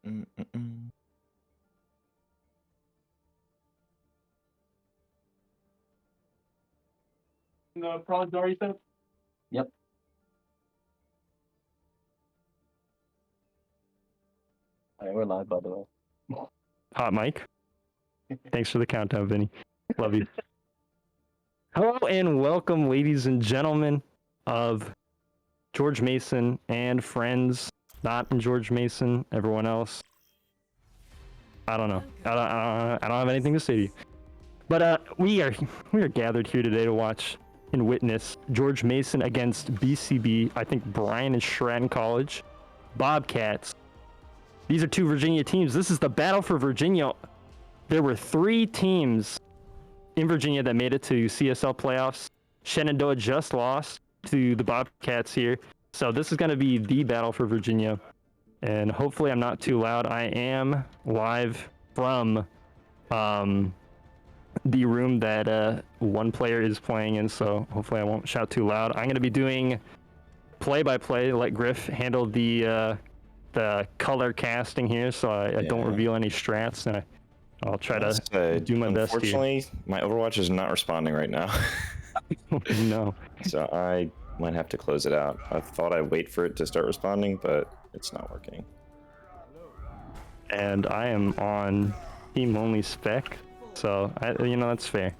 Mm-mm-mm. The product already set? Yep. All right, we're live, by the way. Hot mic. Thanks for the countdown, Vinny. Love you. Hello and welcome, ladies and gentlemen of George Mason and friends. Not in George Mason, everyone else. I don't know. I don't have anything to say to you. But we are gathered here today to watch and witness George Mason against BCB. I think Brian and Stratton College, Bobcats. These are two Virginia teams. This is the battle for Virginia. There were 3 teams in Virginia that made it to CSL playoffs. Shenandoah just lost to the Bobcats here. So this is going to be the battle for Virginia. And hopefully I'm not too loud. I am live from the room that one player is playing in. So hopefully I won't shout too loud. I'm going to be doing play-by-play. Let Griff handle the color casting here, so I don't reveal any strats. And I'll try to do my best here. Unfortunately, my Overwatch is not responding right now. No. So I might have to close it out. I thought I'd wait for it to start responding, but it's not working. And I am on team only spec, so that's fair.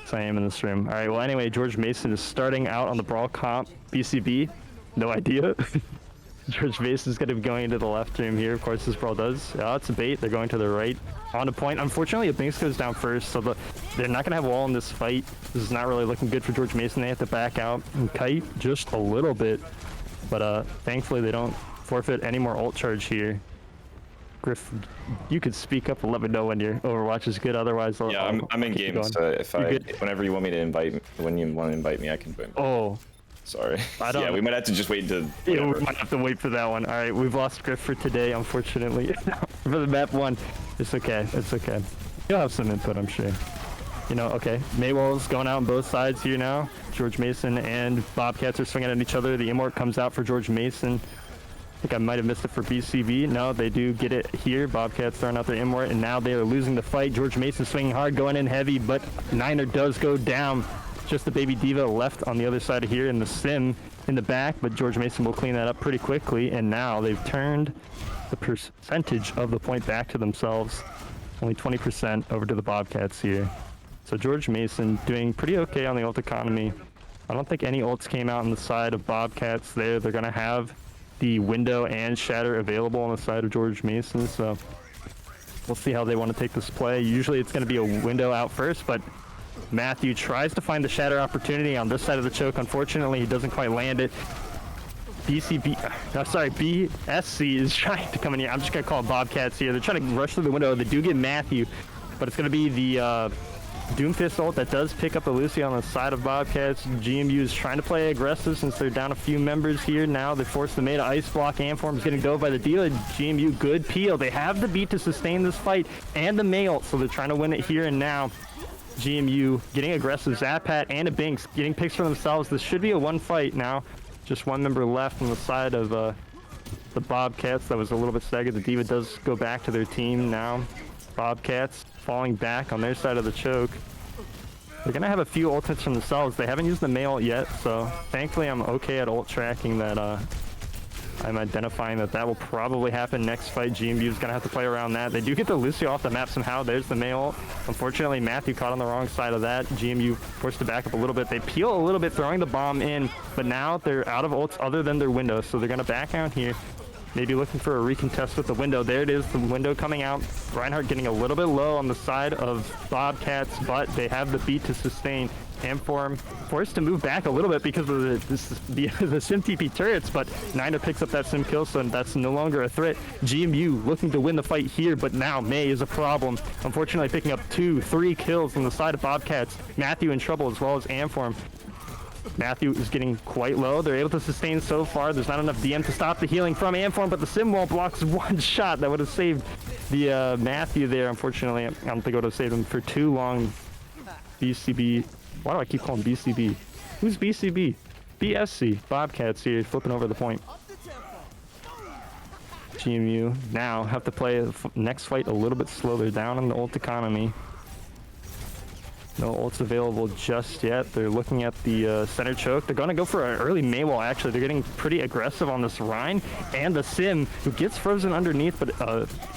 So I am in this room. All right. Well, anyway, George Mason is starting out on the brawl comp. BCB, no idea. George Mason is going to be going into the left room here. Of course, this brawl does. Oh, it's a bait. They're going to the right. On a point. Unfortunately, Binks goes down first, so they're not going to have wall in this fight. This is not really looking good for George Mason. They have to back out and kite just a little bit. But thankfully, they don't forfeit any more ult charge here. Griff, you could speak up and let me know when your Overwatch is good. Otherwise, yeah, I'm in game. So whenever you want me to invite, when you want to invite me, I can join. Oh. Sorry. Yeah, we might have to just wait until. Yeah, we might have to wait for that one. All right, we've lost Griff for today, unfortunately. For the map 1, it's okay. It's okay. You'll have some input, I'm sure. Okay. Maywall's going out on both sides here now. George Mason and Bobcats are swinging at each other. The immort comes out for George Mason. I think I might have missed it for BCB. No, they do get it here. Bobcats throwing out their immort, and now they are losing the fight. George Mason swinging hard, going in heavy, but Niner does go down. Just the baby diva left on the other side of here in the sim in the back, but George Mason will clean that up pretty quickly, and now they've turned the percentage of the point back to themselves. Only 20% over to the Bobcats here. So George Mason doing pretty okay on the ult economy. I don't think any ults came out on the side of Bobcats there. They're going to have the window and shatter available on the side of George Mason, so we'll see how they want to take this play. Usually it's going to be a window out first, but Matthew tries to find the shatter opportunity on this side of the choke. Unfortunately, he doesn't quite land it. BSC is trying to come in here. I'm just going to call it Bobcats here. They're trying to rush through the window. They do get Matthew, but it's going to be the Doomfist ult that does pick up a Lucy on the side of Bobcats. GMU is trying to play aggressive since they're down a few members here. Now they force the meta ice block. Amform is getting dove by the dealer. GMU, good peel. They have the beat to sustain this fight and the May ult, so they're trying to win it here and now. GMU getting aggressive. Zapat and a Binks getting picks for themselves. This should be a 1 fight now. Just 1 member left on the side of the Bobcats. That was a little bit staggered. The Diva does go back to their team now. Bobcats falling back on their side of the choke. They're going to have a few ultimates from themselves. They haven't used the May ult yet, so thankfully I'm okay at ult tracking that. I'm identifying that will probably happen next fight. GMU is going to have to play around that. They do get the Lucy off the map somehow. There's the May ult. Unfortunately, Matthew caught on the wrong side of that. GMU forced to back up a little bit. They peel a little bit, throwing the bomb in, but now they're out of ults other than their window, so they're going to back out here. Maybe looking for a recontest with the window. There it is, the window coming out. Reinhardt getting a little bit low on the side of Bobcats, but they have the beat to sustain. Amform forced to move back a little bit because of the Sim TP turrets, but Niner picks up that Sim kill, so that's no longer a threat. GMU looking to win the fight here, but now May is a problem. Unfortunately, picking up 2-3 kills on the side of Bobcats. Matthew in trouble as well as Amform. Matthew is getting quite low. They're able to sustain so far. There's not enough DM to stop the healing from Amform, but the Sim wall blocks 1 shot. That would have saved the Matthew there. Unfortunately, I don't think it would have saved him for too long. BCB. Why do I keep calling BCB? Who's BCB? BSC. Bobcats here, flipping over the point. GMU now have to play the next fight a little bit slow. They're down in the ult economy. No ults available just yet. They're looking at the center choke. They're going to go for an early Maywall, actually. They're getting pretty aggressive on this Rhine. And the Sim, who gets frozen underneath, but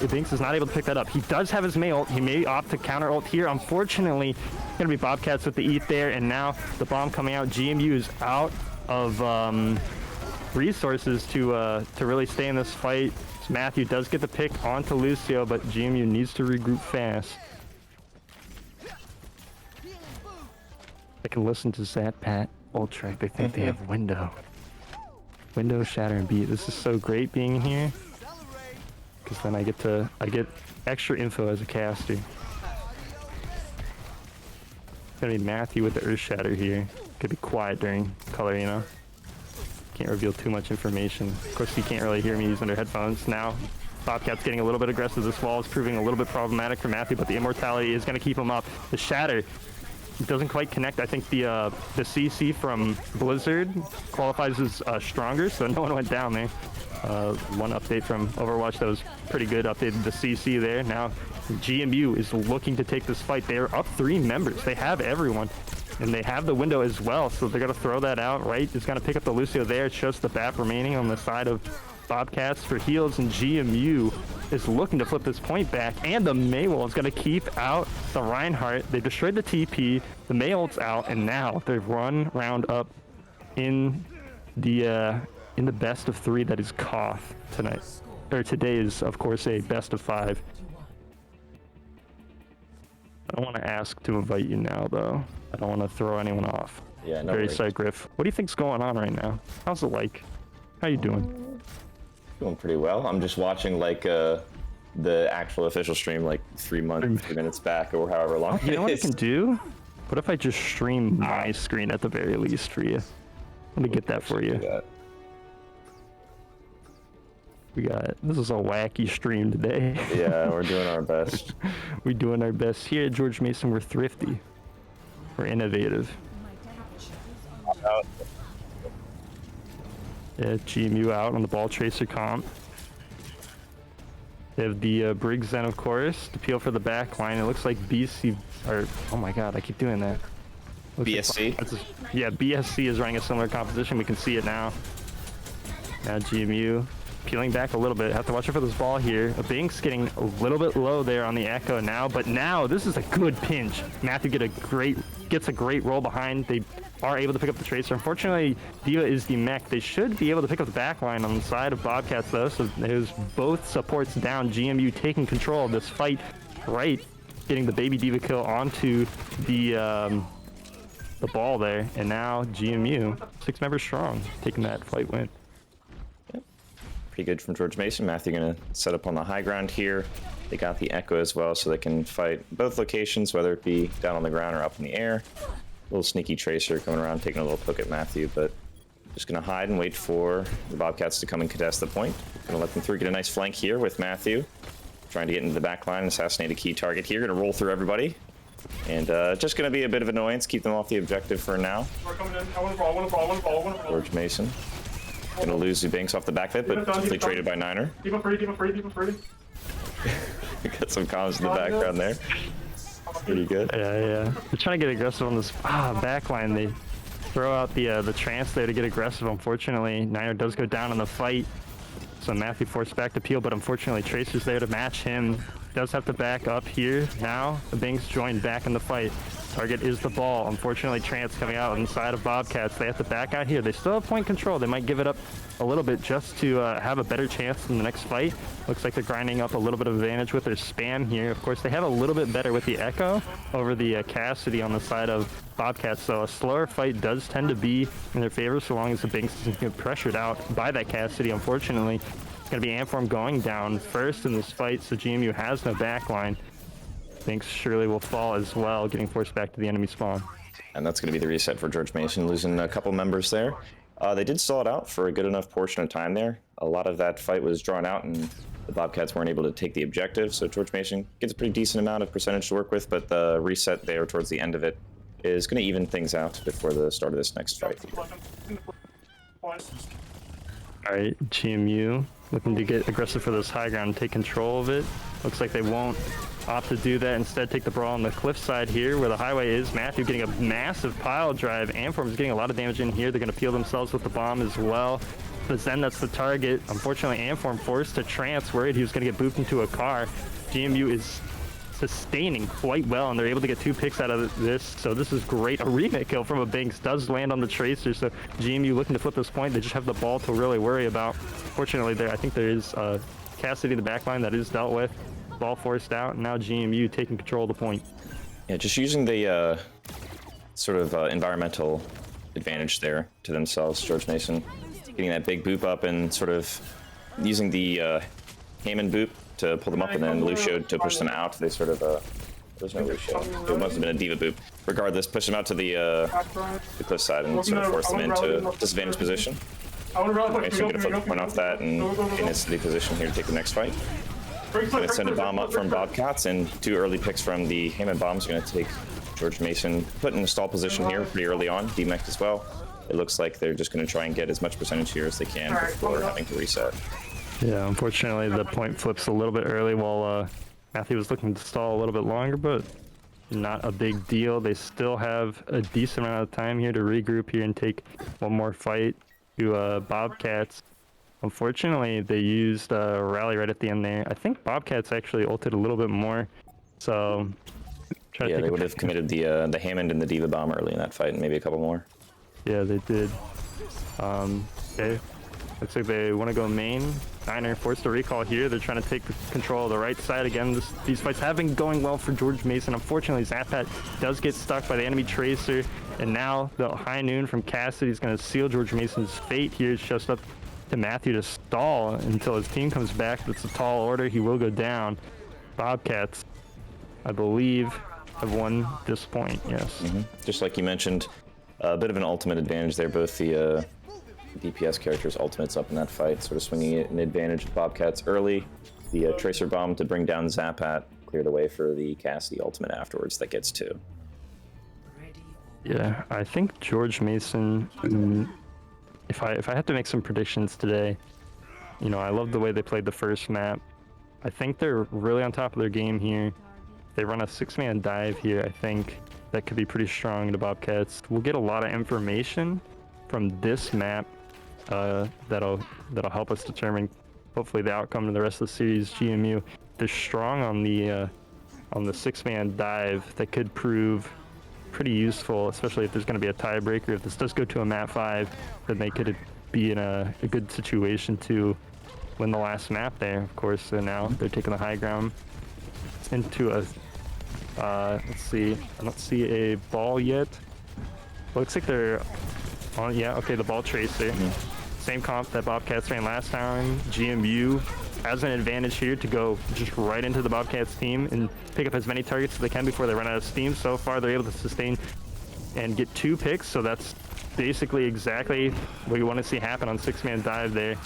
Binks is not able to pick that up. He does have his May ult. He may opt to counter ult here. Unfortunately, going to be Bobcats with the ETH there. And now the bomb coming out. GMU is out of resources to really stay in this fight. So Matthew does get the pick onto Lucio, but GMU needs to regroup fast. I can listen to Zat Pat ult track. They think they have window, shatter, and beat. This is so great being here, because then I get extra info as a caster. It's gonna be Matthew with the Earth Shatter here. Could be quiet during color, you know. Can't reveal too much information. Of course, you can't really hear me using their headphones now. Bobcat's getting a little bit aggressive. This wall is proving a little bit problematic for Matthew, but the immortality is gonna keep him up. The Shatter doesn't quite connect. I think the CC from Blizzard qualifies as stronger, so no one went down there. One update from Overwatch that was pretty good, updated the CC there. Now GMU is looking to take this fight. They're up 3 members. They have everyone, and they have the window as well, so they're going to throw that out, right? It's going to pick up the Lucio there. It's just the BAP remaining on the side of Bobcats for heals, and GMU is looking to flip this point back, and the Maywall is going to keep out the Reinhardt. They destroyed the TP, the May ult's out, and now they've run round up in the best of 3 that is Koth tonight. Or today is, of course, a best of 5. I don't want to ask to invite you now, though. I don't want to throw anyone off. Yeah, no Very worries. sorry, Griff. What do you think's going on right now? How's it like? How you doing? Doing pretty well. I'm just watching like the actual official stream like 3 minutes back or however long. You know what I it can is. do? What if I just stream my screen at the very least for you? Let me get that for you. Do that. This is a wacky stream today. Yeah, we're doing our best. We're doing our best here at George Mason. We're thrifty. We're innovative. Yeah, GMU out on the ball tracer comp. They have the Briggs then, of course, to peel for the back line. It looks like BC, or oh my god, I keep doing that. BSC? Yeah, BSC is running a similar composition. We can see it now. Now GMU peeling back a little bit. Have to watch out for this ball here. Binks getting a little bit low there on the echo now, but now this is a good pinch. Matthew gets a great roll behind. They are able to pick up the tracer. Unfortunately, Diva is the mech. They should be able to pick up the back line on the side of Bobcats, though, so there's both supports down. GMU taking control of this fight, right? Getting the baby Diva kill onto the ball there, and now GMU, 6 members strong, taking that fight win. Pretty good from George Mason. Matthew gonna set up on the high ground here. They got the echo as well, so they can fight both locations, whether it be down on the ground or up in the air. Little sneaky tracer coming around, taking a little poke at Matthew, but just gonna hide and wait for the Bobcats to come and contest the point. Gonna let them through, get a nice flank here with Matthew. Trying to get into the back line, assassinate a key target here. Gonna roll through everybody. And just gonna be a bit of annoyance, keep them off the objective for now. We're coming in. I want to brawl, I want to brawl, I want to brawl, I want to brawl. George Mason. Gonna lose Banks off the back fit, but definitely traded by Niner. Diva free, Diva free, Diva free. Got some comms in the background there. Pretty good. Yeah. They're trying to get aggressive on this back line. They throw out the trance there to get aggressive. Unfortunately, Niner does go down in the fight. So Matthew forced back to peel, but unfortunately Tracer's there to match him. Does have to back up here. Now the Binks joined back in the fight. Target is the ball. Unfortunately, Trance coming out on the side of Bobcats. They have to back out here. They still have point control. They might give it up a little bit just to have a better chance in the next fight. Looks like they're grinding up a little bit of advantage with their spam here. Of course, they have a little bit better with the Echo over the Cassidy on the side of Bobcats. So a slower fight does tend to be in their favor so long as the Binks doesn't get pressured out by that Cassidy. Unfortunately, it's going to be Amform going down first in this fight, so GMU has no backline. Binks surely will fall as well, getting forced back to the enemy spawn. And that's going to be the reset for George Mason, losing a couple members there. They did stall it out for a good enough portion of time there. A lot of that fight was drawn out, and the Bobcats weren't able to take the objective, so George Mason gets a pretty decent amount of percentage to work with, but the reset there towards the end of it is going to even things out before the start of this next fight. All right, GMU looking to get aggressive for this high ground and take control of it. Looks like they won't opt to do that. Instead, take the brawl on the cliff side here where the highway is. Matthew getting a massive pile drive. Amform is getting a lot of damage in here. They're going to peel themselves with the bomb as well. But Zen, that's the target. Unfortunately, Amform forced to trance, worried he was going to get booped into a car. GMU is sustaining quite well, and they're able to get 2 picks out of this, so this is great. A remake kill from a Binks does land on the Tracer, so GMU looking to flip this point. They just have the ball to really worry about. Fortunately, I think there is Cassidy in the backline that is dealt with. Ball forced out, and now GMU taking control of the point. Yeah, just using the sort of environmental advantage there to themselves. George Mason getting that big boop up and sort of using the Hammond boop to pull them up, and then Lucio to push them out. They sort of there's no Lucio. It must have been a Diva boop. Regardless, push them out to the cliff side and sort of force them into disadvantaged position. Mason gonna flip the point off that and get into the position here to take the next fight. Gonna send a bomb up from Bobcats, and 2 early picks from the Hammond bombs are gonna take George Mason put in a stall position here pretty early on. DMEC as well. It looks like they're just gonna try and get as much percentage here as they can before having to reset. Yeah, unfortunately, the point flips a little bit early while Matthew was looking to stall a little bit longer, but not a big deal. They still have a decent amount of time here to regroup here and take one more fight to Bobcats. Unfortunately, they used a rally right at the end there. I think Bobcats actually ulted a little bit more, so... Yeah, they would have committed the Hammond and the Diva bomb early in that fight, and maybe a couple more. Yeah, they did. Okay. Looks like they want to go main. Niner forced a recall here. They're trying to take control of the right side. Again, these fights have been going well for George Mason. Unfortunately, Zappat does get stuck by the enemy Tracer. And now the high noon from Cassidy is going to seal George Mason's fate here. It's just up to Matthew to stall until his team comes back. It's a tall order. He will go down. Bobcats, I believe, have won this point, yes. Just like you mentioned, a bit of an ultimate advantage there. Both the DPS characters' ultimates up in that fight, sort of swinging it an advantage of Bobcats early. The Tracer Bomb to bring down Zappat cleared the way for the Cassidy ultimate afterwards that gets 2. Yeah, I think George Mason, if I had to make some predictions today, you know, I love the way they played the first map. I think they're really on top of their game here. They run a 6-man dive here. I think that could be pretty strong in the Bobcats. We'll get a lot of information from this map that'll help us determine hopefully the outcome of the rest of the series. GMU, they're strong on the 6-man dive. That could prove pretty useful, especially if there's going to be a tiebreaker. If this does go to a map 5, then they could be in a good situation to win the last map there, of course. So now they're taking the high ground into a let's see, I don't see a ball yet. Looks like they're on, yeah, okay, the ball Tracer. Same comp that Bobcats ran last time. GMU has an advantage here to go just right into the Bobcats team and pick up as many targets as they can before they run out of steam. So far, they're able to sustain and get 2 picks, so that's basically exactly what you want to see happen on 6-man dive there.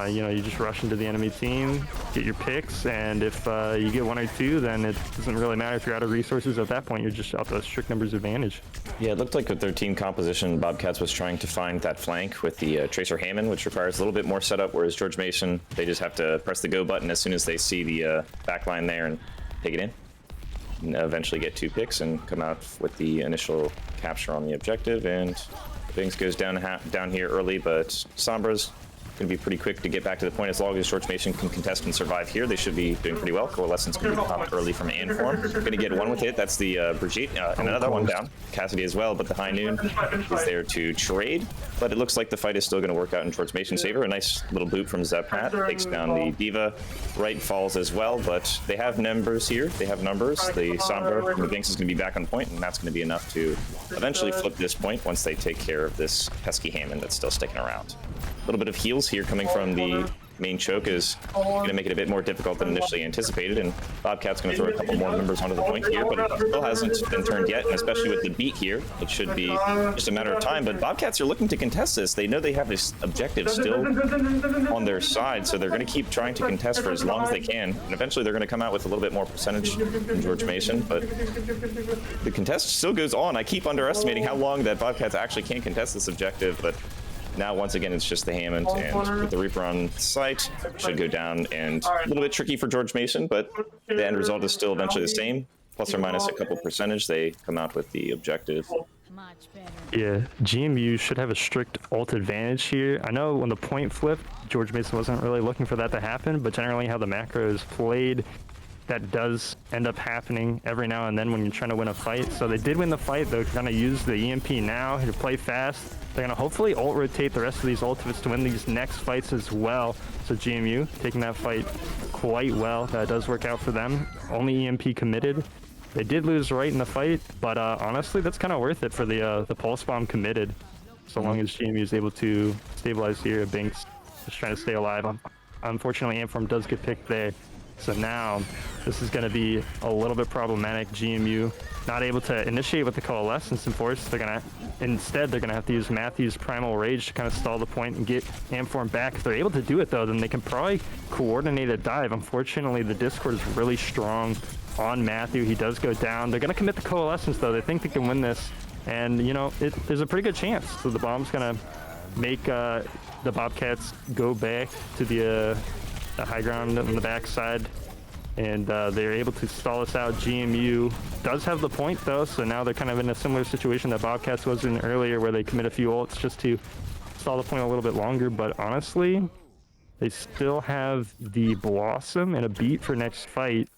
You know, you just rush into the enemy team, get your picks, and if you get 1 or 2, then it doesn't really matter if you're out of resources at that point. You're just out to a strict numbers advantage. Yeah, it looked like with their team composition, Bobcats was trying to find that flank with the Tracer Hammond, which requires a little bit more setup, whereas George Mason, they just have to press the go button as soon as they see the backline there and take it in. And eventually get 2 picks and come out with the initial capture on the objective, and things goes down here early, but Sombra's going to be pretty quick to get back to the point. As long as George Mason can contest and survive here, they should be doing pretty well. Coalescence going to be popped early from Anform. Going to get 1 with it. That's the Brigitte, and another one down. Cassidy as well, but the High Noon is there to trade. But it looks like the fight is still going to work out in George Mason's favor. A nice little boot from Zappat takes down the Diva. Right falls as well, but they have numbers here. They have numbers. The Sombra from the Binks is going to be back on point, and that's going to be enough to eventually flip this point once they take care of this pesky Hammond that's still sticking around. A little bit of heals here coming from the main choke is going to make it a bit more difficult than initially anticipated, and Bobcat's going to throw a couple more members onto the point here, but it still hasn't been turned yet, and especially with the beat here, it should be just a matter of time. But Bobcats are looking to contest this. They know they have this objective still on their side, so they're going to keep trying to contest for as long as they can, and eventually they're going to come out with a little bit more percentage than George Mason, but the contest still goes on. I keep underestimating how long that Bobcats actually can contest this objective, but Now, once again, it's just the Hammond, and with the Reaper on site, should go down, and a little bit tricky for George Mason, but the end result is still eventually the same. Plus or minus a couple percentage, they come out with the objective. Much better. Yeah, GMU should have a strict ult advantage here. I know when the point flipped, George Mason wasn't really looking for that to happen, but generally how the macro is played, that does end up happening every now and then when you're trying to win a fight. So they did win the fight. They're going to use the EMP now to play fast. They're going to hopefully ult rotate the rest of these ultimates to win these next fights as well. So GMU taking that fight quite well. That does work out for them. Only EMP committed. They did lose right in the fight, but honestly, that's kind of worth it for the pulse bomb committed. So long as GMU is able to stabilize here, Binks just trying to stay alive. Unfortunately, Amform does get picked there. So now this is going to be a little bit problematic. GMU not able to initiate with the Coalescence in force. They're going to instead they're going to have to use Matthew's Primal Rage to kind of stall the point and get Amform back. If they're able to do it though, then they can probably coordinate a dive. Unfortunately, the Discord is really strong on Matthew. He does go down. They're going to commit the Coalescence though. They think they can win this, and you know there's a pretty good chance. So the bomb's going to make the Bobcats go back to the high ground on the backside, and they're able to stall us out. GMU does have the point though, so now they're kind of in a similar situation that Bobcats was in earlier, where they commit a few ults just to stall the point a little bit longer. But honestly, they still have the Blossom and a beat for next fight.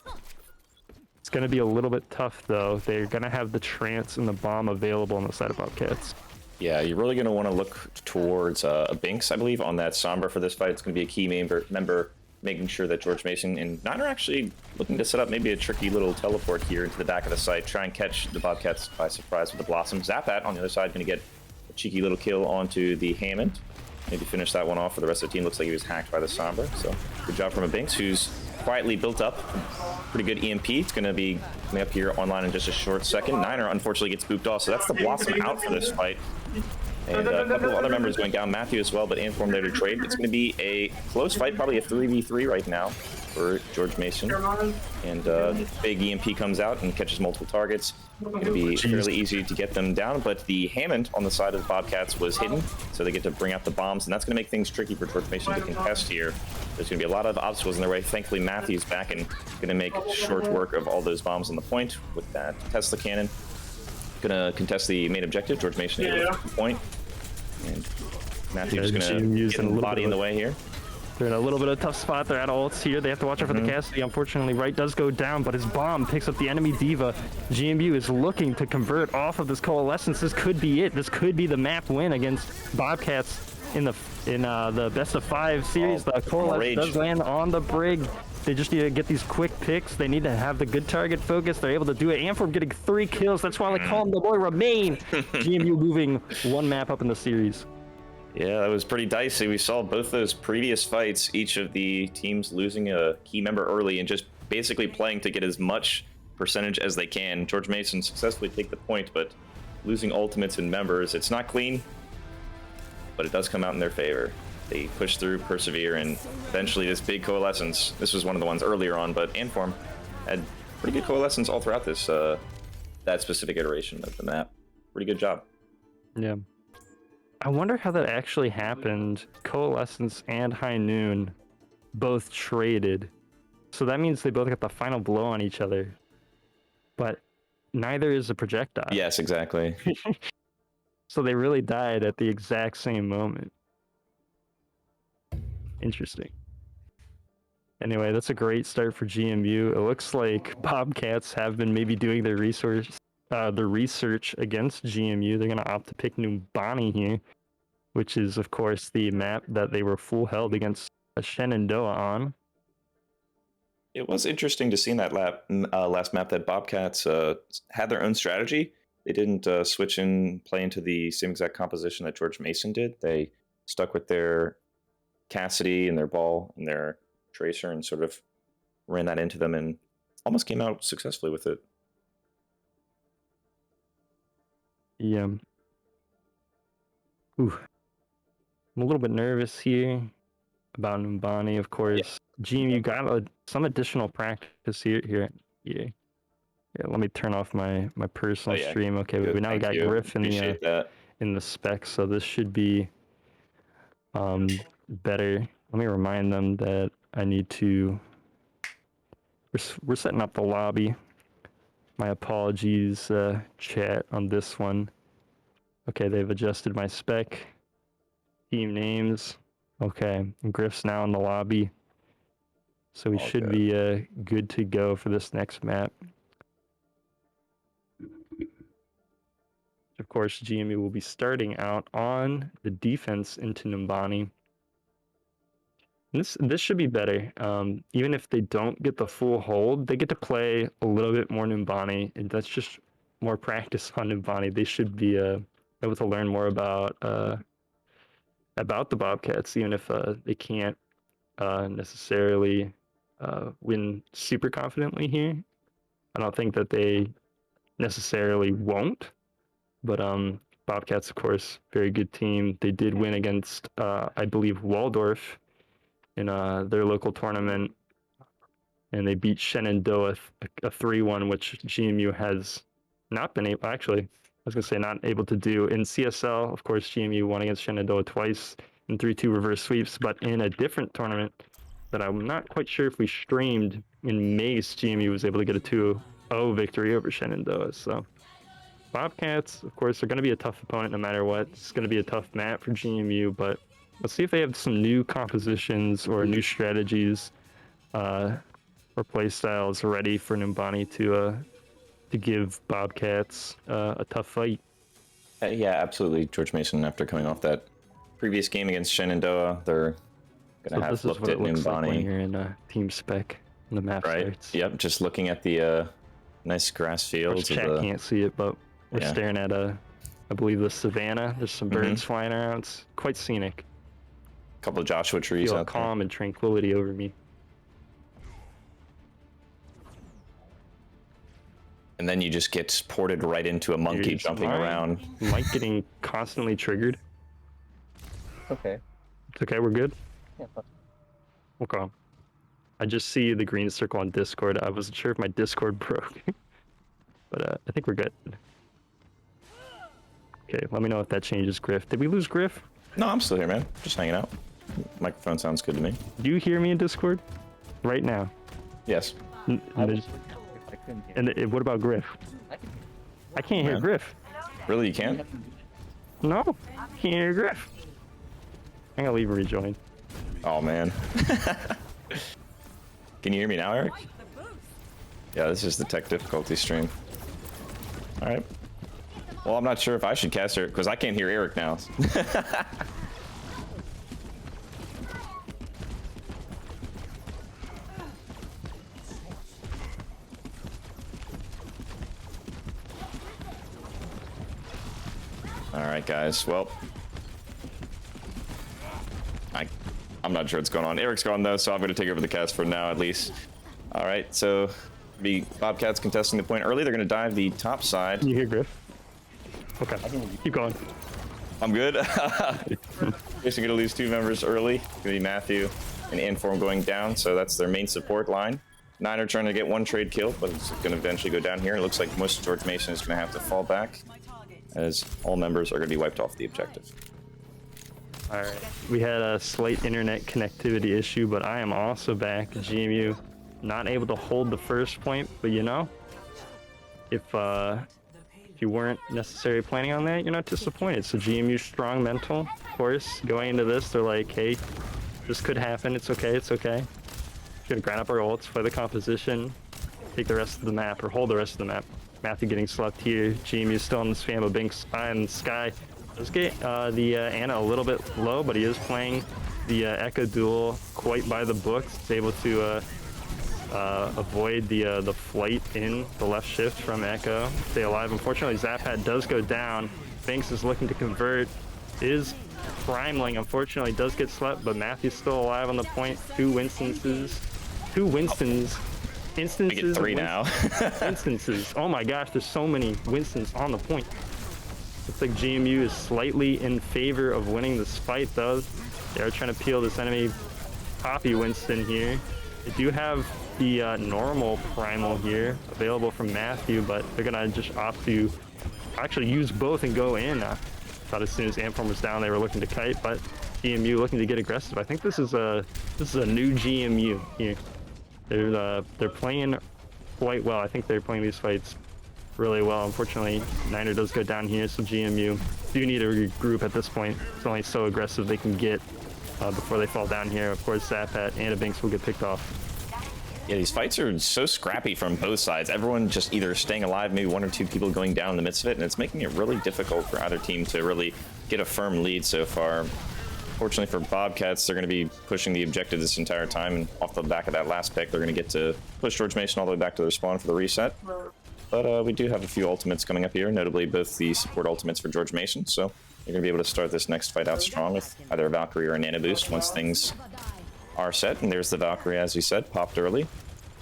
It's going to be a little bit tough though. They're going to have the Trance and the Bomb available on the side of Bobcats. Yeah, you're really going to want to look towards Binks, I believe, on that Sombra for this fight. It's going to be a key member making sure that George Mason and Nine are actually looking to set up maybe a tricky little teleport here into the back of the site, try and catch the Bobcats by surprise with the Blossom. Zapat on the other side going to get a cheeky little kill onto the Hammond. Maybe finish that one off for the rest of the team. Looks like he was hacked by the Sombra, so good job from a Binks, who's quietly built up pretty good EMP. It's going to be coming up here online in just a short second. Niner unfortunately gets booped off, so that's the Blossom out for this fight. And a couple of other members going down, Matthew as well, but Inform there to trade. It's going to be a close fight, probably a 3v3 right now for George Mason. And big EMP comes out and catches multiple targets. Going to be fairly easy to get them down, but the Hammond on the side of the Bobcats was hidden, so they get to bring out the bombs, and that's going to make things tricky for George Mason to contest here. There's going to be a lot of obstacles in their way. Thankfully, Matthew's back and going to make short work of all those bombs on the point with that Tesla cannon. Going to contest the main objective. George Mason able to the point. And Matthew's going to get the body in the way here. They're in a little bit of a tough spot. They're at ults here. They have to watch out for the Cassidy. Unfortunately, Wright does go down, but his bomb picks up the enemy Diva. GMU is looking to convert off of this Coalescence. This could be it. This could be the map win against Bobcats in the best of 5 series. The Coalescence does land on the Brig. They just need to get these quick picks. They need to have the good target focus. They're able to do it. Amform getting 3 kills. That's why they call him the boy Remain. GMU moving 1 map up in the series. Yeah, that was pretty dicey. We saw both those previous fights, each of the teams losing a key member early and just basically playing to get as much percentage as they can. George Mason successfully take the point, but losing ultimates and members, it's not clean, but it does come out in their favor. They push through, persevere, and eventually this big Coalescence. This was one of the ones earlier on, but Anform had pretty good Coalescence all throughout this that specific iteration of the map. Pretty good job. Yeah. I wonder how that actually happened. Coalescence and High Noon both traded. So that means they both got the final blow on each other. But neither is a projectile. Yes, exactly. So they really died at the exact same moment. Interesting. Anyway, that's a great start for GMU. It looks like Bobcats have been maybe doing their research against GMU. They're going to opt to pick Numbani here, which is, of course, the map that they were full held against Shenandoah on. It was interesting to see in that last map that Bobcats had their own strategy. They didn't switch and play into the same exact composition that George Mason did. They stuck with their Cassidy and their ball and their Tracer and sort of ran that into them and almost came out successfully with it. Yeah. Ooh. I'm a little bit nervous here about Numbani, of course. GMU got some additional practice here. Yeah, let me turn off my personal stream. Okay, good. we now got Griff in the spec, so this should be better. Let me remind them that I need to. We're setting up the lobby. My apologies, chat, on this one. Okay, they've adjusted my spec. Team names. Okay, Griff's now in the lobby. So we should be good to go for this next map. Of course, GMU will be starting out on the defense into Numbani. This should be better. Even if they don't get the full hold, they get to play a little bit more Numbani, and that's just more practice on Numbani. They should be able to learn more about the Bobcats, even if they can't necessarily win super confidently here. I don't think that they necessarily won't, but Bobcats, of course, very good team. They did win against, I believe, Waldorf in their local tournament, and they beat Shenandoah a 3-1, which GMU has not been able, actually, I was going to say not able to do. In CSL, of course, GMU won against Shenandoah twice in 3-2 reverse sweeps, but in a different tournament that I'm not quite sure if we streamed in Mace, GMU was able to get a 2-0 victory over Shenandoah. So Bobcats, of course, are going to be a tough opponent no matter what. It's going to be a tough map for GMU, but let's see if they have some new compositions or new strategies or play styles ready for Numbani to give Bobcats a tough fight. Yeah, absolutely, George Mason. After coming off that previous game against Shenandoah, they're gonna have looked at Like when Numbani. you're in team spec and the map starts. Yep, just looking at the nice grass fields. Chat can't see it, but we're staring at I believe the savannah. There's some birds flying around. It's quite scenic. A couple of Joshua trees Feel out calm and tranquility over me. And then you just get ported right into a monkey jumping around. Mike getting constantly triggered. Okay. It's okay, we're good? Yeah. Okay. I just see the green circle on Discord. I wasn't sure if my Discord broke. But I think we're good. Okay, let me know if that changes Griff. Did we lose Griff? No, I'm still here, man. Just hanging out. Microphone sounds good to me. Do you hear me in Discord? Right now? Yes. I couldn't hear. And what about Griff? I can't hear Griff. Really, you can't? No, can't hear Griff. I'm gonna leave and rejoin. Oh, man. Can you hear me now, Eric? Yeah, this is the tech difficulty stream. All right. Well, I'm not sure if I should cast Eric because I can't hear Eric now. All right, guys. Well, I'm not sure what's going on. Eric's gone though, so I'm going to take over the cast for now at least. All right, so the Bobcats contesting the point early. They're going to dive the top side. Can you hear Griff? Okay, keep going. I'm good. Guess we're going to lose 2 members early. It's going to be Matthew and Inform going down, so that's their main support line. Niner trying to get 1 trade kill, but it's going to eventually go down here. It looks like most George Mason is going to have to fall back, as all members are going to be wiped off the objective. All right, we had a slight internet connectivity issue, but I am also back. GMU not able to hold the first point, but you know, if you weren't necessarily planning on that, you're not disappointed. So GMU strong mental, of course. Going into this, they're like, hey, this could happen. It's okay. It's okay. Gonna grind up our ults, play the composition, take the rest of the map, or hold the rest of the map. Matthew getting slept here. GMU still in the spam of Bink and Sky. Let's get the Ana a little bit low, but he is playing the Echo duel quite by the book. He's able to avoid the flight in the left shift from Echo. Stay alive. Unfortunately, Zaphad does go down. Binks is looking to convert. Is primeling. Unfortunately, does get slept, but Matthew's still alive on the point. 2 instances. 2 Winstons. Instances. I get 3 now. Instances. Oh my gosh, there's so many Winstons on the point. Looks like GMU is slightly in favor of winning this fight, though. They are trying to peel this enemy Poppy Winston here. They do have the normal primal here available from Matthew, but they're gonna just opt to actually use both and go in. Thought as soon as Amform was down, they were looking to kite, but GMU looking to get aggressive. I think this is a new GMU here. They're playing quite well. I think they're playing these fights really well. Unfortunately, Niner does go down here, so GMU do need to regroup at this point. It's only so aggressive they can get before they fall down here. Of course, Zapat and Binks will get picked off. Yeah, these fights are so scrappy from both sides. Everyone just either staying alive, maybe one or two people going down in the midst of it, and it's making it really difficult for either team to really get a firm lead so far. Fortunately for Bobcats, they're going to be pushing the objective this entire time, and off the back of that last pick, they're going to get to push George Mason all the way back to their spawn for the reset. But we do have a few ultimates coming up here, notably both the support ultimates for George Mason, so you're going to be able to start this next fight out strong with either a Valkyrie or a Nano Boost once things are set. And there's the Valkyrie, as we said, popped early.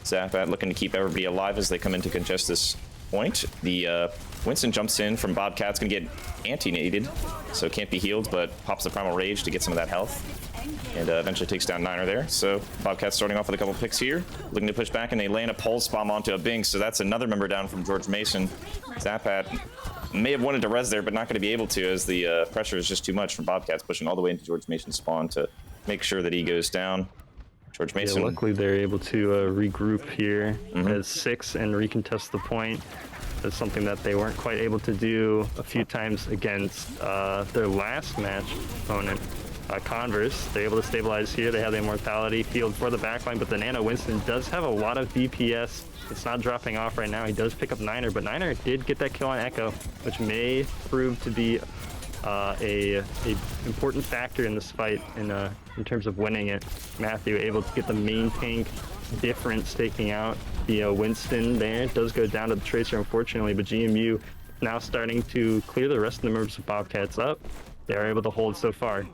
Zapat looking to keep everybody alive as they come in to contest this point. The Winston jumps in from Bobcat's, going to get anti-naded, so can't be healed, but pops the Primal Rage to get some of that health. And eventually takes down Niner there. So Bobcats starting off with a couple picks here, looking to push back, and they land a pulse bomb onto a Binks, so that's another member down from George Mason. Zapat may have wanted to res there, but not going to be able to, as the pressure is just too much from Bobcats pushing all the way into George Mason's spawn to make sure that he goes down. George Mason. Yeah, luckily they're able to regroup here as 6 and recontest the point. That's something that they weren't quite able to do a few times against their last match opponent, Converse. They're able to stabilize here. They have the Immortality field for the backline, but the Nano Winston does have a lot of DPS. It's not dropping off right now. He does pick up Niner, but Niner did get that kill on Echo, which may prove to be a important factor in this fight in terms of winning it. Matthew able to get the main tank difference, taking out the Winston there. It does go down to the Tracer, unfortunately, but GMU now starting to clear the rest of the members of Bobcats up. They are able to hold so far.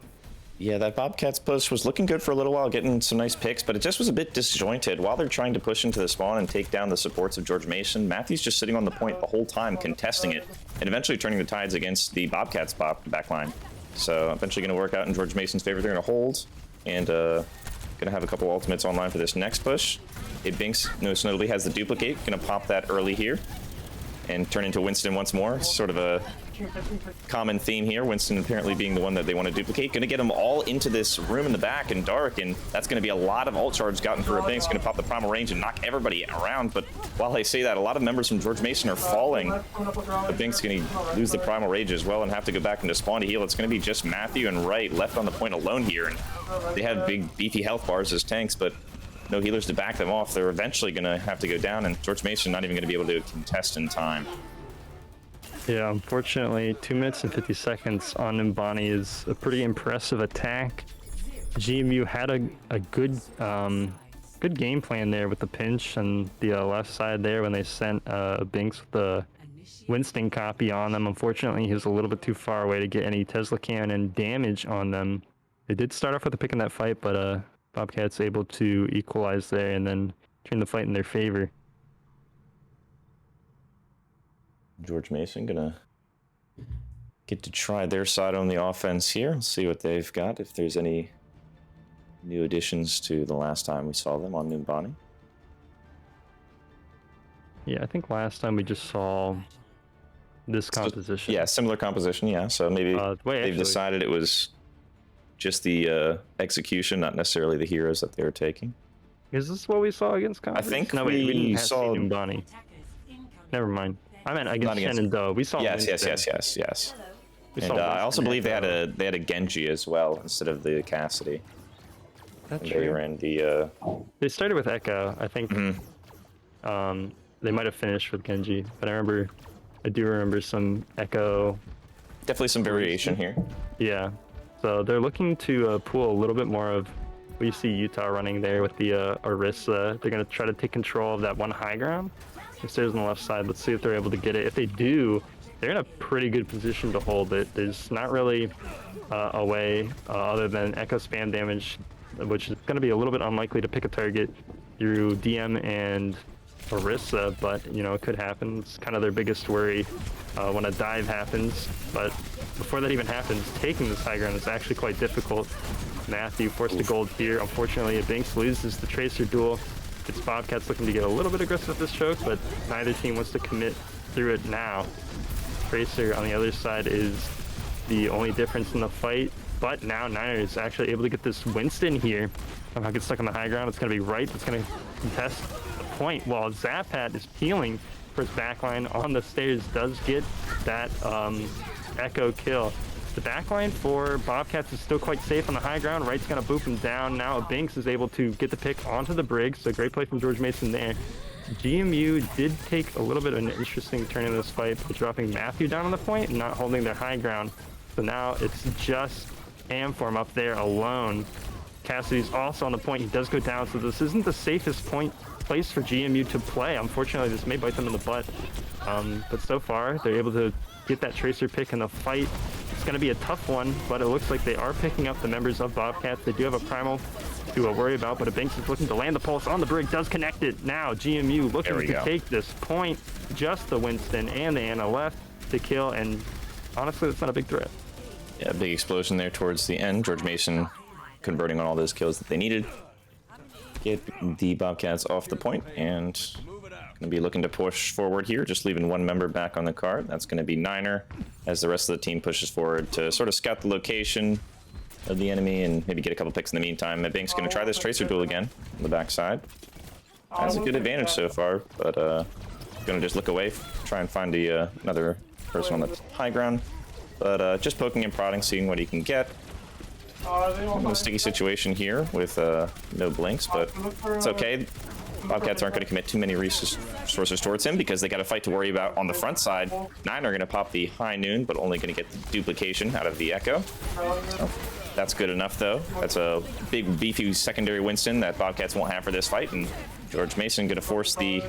Yeah, that Bobcats push was looking good for a little while, getting some nice picks, but it just was a bit disjointed. While they're trying to push into the spawn and take down the supports of George Mason, Matthew's just sitting on the point the whole time, contesting it, and eventually turning the tides against the Bobcats backline. So eventually going to work out in George Mason's favor. They're going to hold, and going to have a couple ultimates online for this next push. Binks, most notably, has the duplicate, going to pop that early here, and turn into Winston once more. It's sort of a common theme here. Winston apparently being the one that they want to duplicate. Going to get them all into this room in the back and dark, and that's going to be a lot of ult charge gotten for a Binks. Going to pop the Primal Range and knock everybody around, but while I say that, a lot of members from George Mason are falling. The Binks going to lose the Primal Rage as well and have to go back into spawn to heal. It's going to be just Matthew and Wright left on the point alone here, and they have big beefy health bars as tanks, but no healers to back them off. They're eventually going to have to go down, and George Mason not even going to be able to contest in time. Yeah, unfortunately, 2 minutes and 50 seconds on Mbani is a pretty impressive attack. GMU had a good good game plan there with the pinch and the left side there when they sent Binks with the Winston copy on them. Unfortunately, he was a little bit too far away to get any Tesla cannon damage on them. They did start off with a pick in that fight, but Bobcats able to equalize there and then turn the fight in their favor. George Mason gonna get to try their side on the offense here. Let's see what they've got, if there's any new additions to the last time we saw them on Numbani. Yeah, I think last time we just saw this composition. Yeah, similar composition, yeah. So maybe they've decided it was just the execution, not necessarily the heroes that they were taking. Is this what we saw against Converse? I think no, we didn't saw Numbani. Never mind. I meant against Shenandoah. We saw yes. And I also believe they had a Genji as well instead of the Cassidy. That's true. They ran the. They started with Echo, I think. They might have finished with Genji, but I do remember some Echo. Definitely some variation here. Yeah, so they're looking to pull a little bit more of. We see Utah running there with the Orisa. They're gonna try to take control of that one high ground. Upstairs on the left side. Let's see if they're able to get it. If they do, they're in a pretty good position to hold it. There's not really a way other than Echo spam damage, which is going to be a little bit unlikely to pick a target through DM and Orisa, but you know, it could happen. It's kind of their biggest worry when a dive happens. But before that even happens, taking this high ground is actually quite difficult. Matthew forced to gold here. Unfortunately, Binks loses the Tracer duel. It's Bobcats looking to get a little bit aggressive with this choke, but neither team wants to commit through it now. Tracer on the other side is the only difference in the fight. but now Niner is actually able to get this Winston here. Somehow gets stuck on the high ground. It's going to be right. It's going to contest the point while Zappat is peeling for his backline on the stairs. Does get that Echo kill. The backline for Bobcats is still quite safe on the high ground. Right's going to boop him down. Now Binks is able to get the pick onto the brig. So great play from George Mason there. GMU did take a little bit of an interesting turn in this fight by dropping Matthew down on the point and not holding their high ground. So now it's just Amform up there alone. Cassidy's also on the point. He does go down. So this isn't the safest place for GMU to play. Unfortunately, this may bite them in the butt. But so far, they're able to get that Tracer pick in the fight. It's going to be a tough one, but it looks like they are picking up the members of Bobcats. They do have a Primal to worry about, but Binks is looking to land the pulse on the brig, does connect it. Now GMU looking to take this point. Just the Winston and the Ana left to kill, and honestly, that's not a big threat. Yeah, big explosion there towards the end. George Mason converting on all those kills that they needed. Get the Bobcats off the point, and going to be looking to push forward here, just leaving one member back on the card. That's going to be Niner, as the rest of the team pushes forward to sort of scout the location of the enemy and maybe get a couple picks in the meantime. Bink's going to try this Tracer duel again on the backside. Has a good advantage so far, but going to just look away, try and find another person on the high ground. But just poking and prodding, seeing what he can get. In a sticky situation here with no blinks, but it's okay. Bobcats aren't going to commit too many resources towards him because they got a fight to worry about on the front side. Nine are going to pop the high noon, but only going to get the duplication out of the Echo. So that's good enough, though. That's a big, beefy secondary Winston that Bobcats won't have for this fight, and George Mason going to force the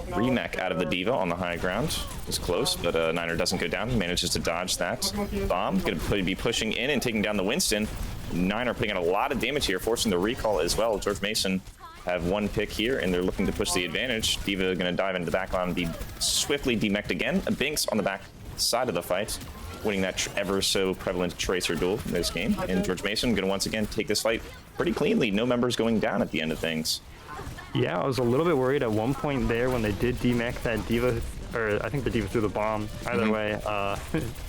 remech out of the Diva on the high ground. It's close, but Niner doesn't go down. He manages to dodge that bomb. Going to be pushing in and taking down the Winston. Niner putting out a lot of damage here, forcing the recall as well. George Mason have one pick here, and they're looking to push the advantage. Diva going to dive into the back line and be swiftly demeched again. Binks on the back side of the fight, winning that ever so prevalent Tracer duel in this game. And George Mason going to once again take this fight pretty cleanly. No members going down at the end of things. Yeah, I was a little bit worried at one point there when they did demech that Diva, or I think the Diva threw the bomb. Either way,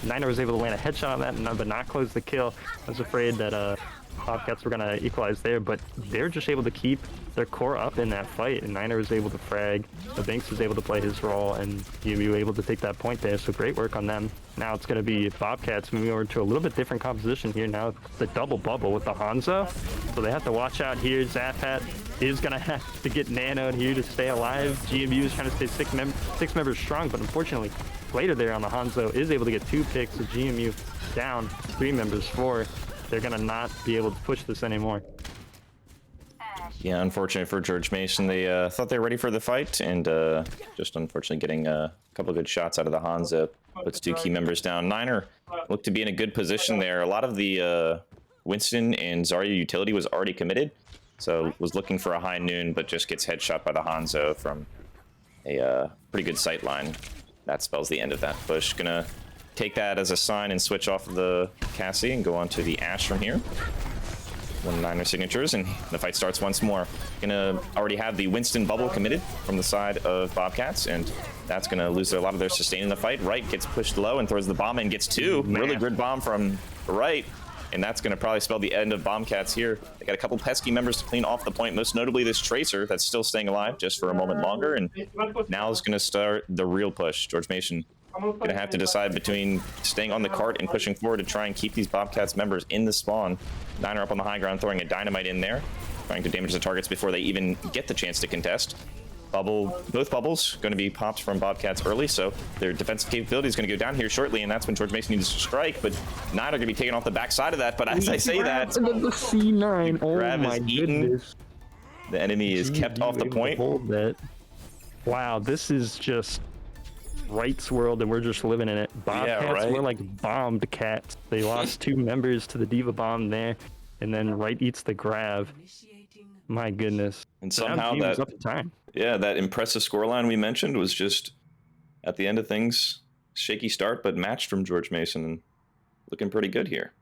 Niner was able to land a headshot on that, but not close the kill. I was afraid that Bobcats were going to equalize there, but they're just able to keep their core up in that fight, and Niner was able to frag. The Binks was able to play his role, and GMU able to take that point there, so great work on them. Now it's going to be Bobcats moving over to a little bit different composition here. Now the double bubble with the Hanzo, so they have to watch out here. Zappat is going to have to get nanoed here to stay alive. GMU is trying to stay six members strong, but unfortunately, later there on the Hanzo is able to get 2 picks, so GMU down 3 members, 4. They're going to not be able to push this anymore. Yeah, unfortunate for George Mason. They thought they were ready for the fight, and just unfortunately getting a couple of good shots out of the Hanzo. Puts 2 key members down. Niner looked to be in a good position there. A lot of the Winston and Zarya utility was already committed, so was looking for a high noon, but just gets headshot by the Hanzo from a pretty good sight line. That spells the end of that push. Gonna take that as a sign and switch off of the Cassie and go on to the Ashe from here. 1 Niner signatures, and the fight starts once more. Gonna already have the Winston bubble committed from the side of Bobcats, and that's gonna lose a lot of their sustain in the fight. Right gets pushed low and throws the bomb and gets 2. Really good bomb from Right, and that's gonna probably spell the end of Bobcats here. They got a couple pesky members to clean off the point, most notably this Tracer that's still staying alive just for a moment longer, and now is gonna start the real push. George Mason gonna have to decide between staying on the cart and pushing forward to try and keep these Bobcats members in the spawn. Niner up on the high ground, throwing a dynamite in there, trying to damage the targets before they even get the chance to contest. Both bubbles going to be popped from Bobcats early, so their defensive capability is going to go down here shortly, and that's when George Mason needs to strike. But Niner are going to be taken off the backside of that. But as I say that, the C9, oh my goodness, the enemy is kept off the point. Hold that. Wow, this is just Right's world, and we're just living in it. Bobcats were like bombed cats. They lost 2 members to the Diva bomb there, and then Right eats the grab. My goodness. And somehow that up to time. Yeah, that impressive scoreline we mentioned was just at the end of things, shaky start, but matched from George Mason, and looking pretty good here.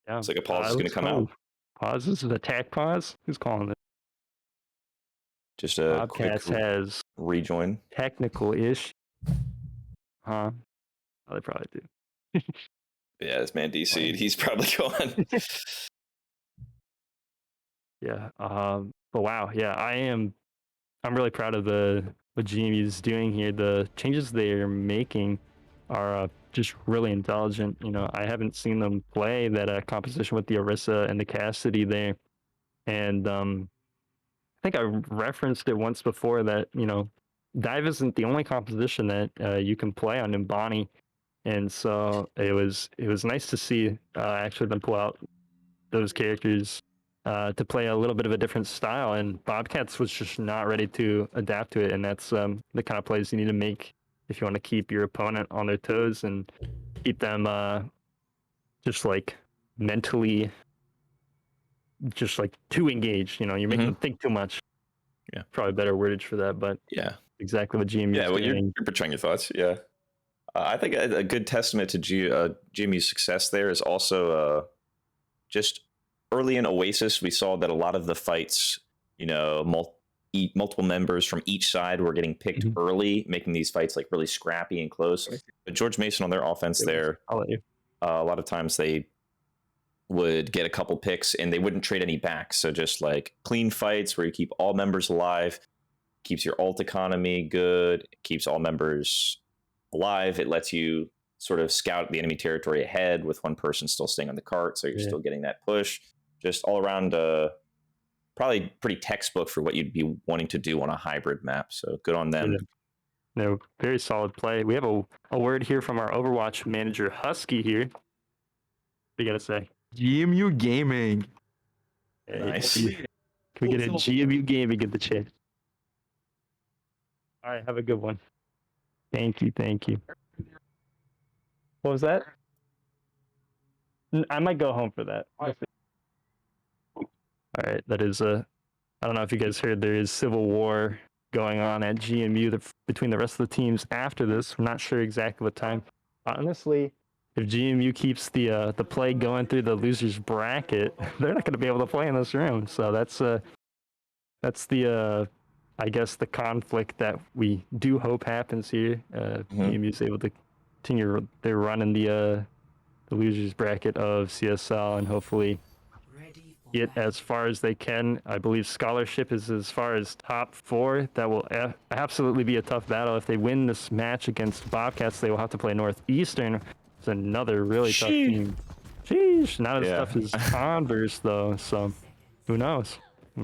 Yeah, it's like a pause is going to come out. Pause. This is attack pause. Who's calling it? Just a Bobcats quick has rejoin. Technical ish. Huh? Oh, they probably do. Yeah, this man DC'd. He's probably gone. Yeah. But wow. Yeah, I'm really proud of the what GMU is doing here. The changes they're making are just really intelligent. You know, I haven't seen them play that composition with the Orisa and the Cassidy there, and I think I referenced it once before that dive isn't the only composition that you can play on Nimbani, and so it was nice to see actually them pull out those characters to play a little bit of a different style. And Bobcats was just not ready to adapt to it, and that's the kind of plays you need to make if you want to keep your opponent on their toes and keep them just like mentally, just like too engaged. You know, you're making them think too much. Yeah, probably better wordage for that, but yeah, exactly what GMU. Yeah, is well, doing. you're portraying your thoughts. Yeah, I think a good testament to GMU's success there is also just early in Oasis, we saw that a lot of the fights, multiple members from each side were getting picked early, making these fights like really scrappy and close. But George Mason on their offense there, I'll let you. A lot of times they would get a couple picks and they wouldn't trade any back. So just like clean fights where you keep all members alive, keeps your ult economy good, keeps all members alive. It lets you sort of scout the enemy territory ahead with one person still staying on the cart, so you're still getting that push. Just all around, probably pretty textbook for what you'd be wanting to do on a hybrid map. So good on them. No, very solid play. We have a word here from our Overwatch manager, Husky, here. What do you got to say? GMU Gaming. Nice. Can we get a GMU Gaming in the chat? All right, have a good one. Thank you. What was that? I might go home for that. All right, that is I don't know if you guys heard, there is civil war going on at GMU between the rest of the teams after this. I'm not sure exactly what time. Honestly, if GMU keeps the play going through the losers bracket, they're not going to be able to play in this room. So that's the I guess the conflict that we do hope happens here. GMU is able to continue their run in the losers bracket of CSL and hopefully get as far as they can. I believe scholarship is as far as top 4. That will absolutely be a tough battle. If they win this match against Bobcats, they will have to play Northeastern. It's another really tough team. Sheesh, not as tough as Converse though. So who knows? I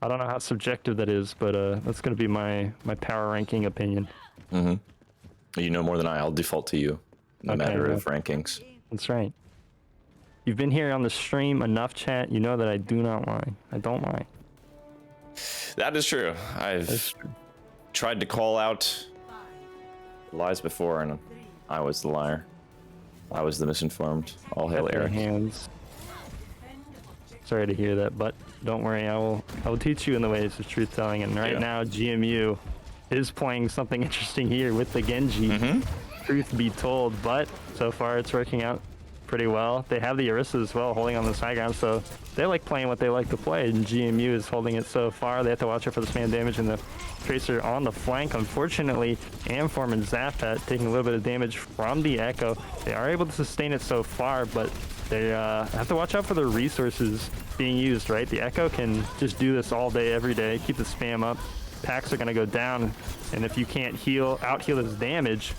don't know how subjective that is, but that's going to be my power ranking opinion. You know more than I'll default to you, no matter of rankings. That's right. You've been here on the stream enough, chat. You know that I do not lie. I don't lie. That is true. I've tried to call out lies before, and I was the liar. I was the misinformed. All hail Eric. Hands. Sorry to hear that, but don't worry. I will teach you in the ways of truth telling. And right now, GMU is playing something interesting here with the Genji. Truth be told, but so far it's working out pretty well. They have the Orisa as well holding on this high ground, so they like playing what they like to play, and GMU is holding it so far. They have to watch out for the man damage and the Tracer on the flank. Unfortunately, Amform and Zappat taking a little bit of damage from the Echo. They are able to sustain it so far, but they have to watch out for the resources being used, right? The Echo can just do this all day, every day, keep the spam up. Packs are going to go down, and if you can't out-heal his damage,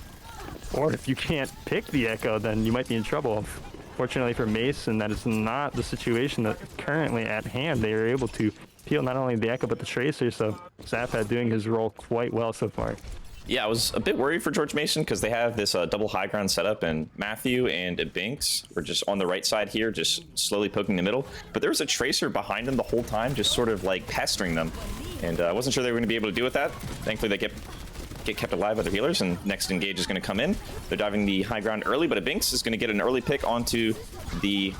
or if you can't pick the Echo, then you might be in trouble. Fortunately for Mason, that is not the situation that currently at hand. They are able to peel not only the Echo, but the Tracer, so Zappat doing his role quite well so far. Yeah, I was a bit worried for George Mason because they have this double high ground setup, and Matthew and Binks were just on the right side here, just slowly poking the middle. But there was a Tracer behind them the whole time, just sort of like pestering them. And I wasn't sure they were going to be able to deal with that. Thankfully, they get kept alive by their healers, and next engage is going to come in. They're diving the high ground early, but Binks is going to get an early pick onto the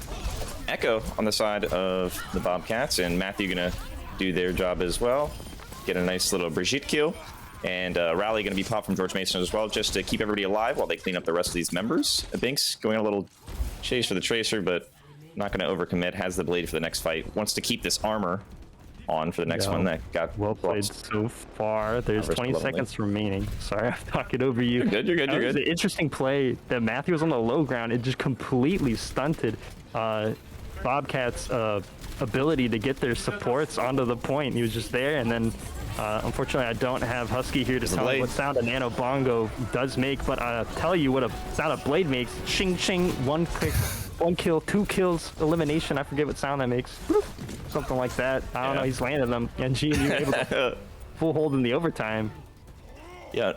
Echo on the side of the Bobcats, and Matthew going to do their job as well. Get a nice little Brigitte kill. And rally going to be popped from George Mason as well, just to keep everybody alive while they clean up the rest of these members. Binks going a little chase for the Tracer, but not going to overcommit. Has the blade for the next fight. Wants to keep this armor on for the next Yeah. one that got Well played lost. so far. There's Average 20 level seconds remaining. Sorry, I'm talking over you. You're good, you're good, That you're was good. an interesting play that Matthew was on the low ground. It just completely stunted Bobcats' ability to get their supports onto the point. He was just there, and then unfortunately I don't have Husky here to tell me what sound a Nano Bongo does make, but I'll tell you what a sound a blade makes. Shing shing, one kill, 2 kills, elimination. I forget what sound that makes. Something like that. I don't know, he's landed them, and GMU able to full hold in the overtime. Yeah,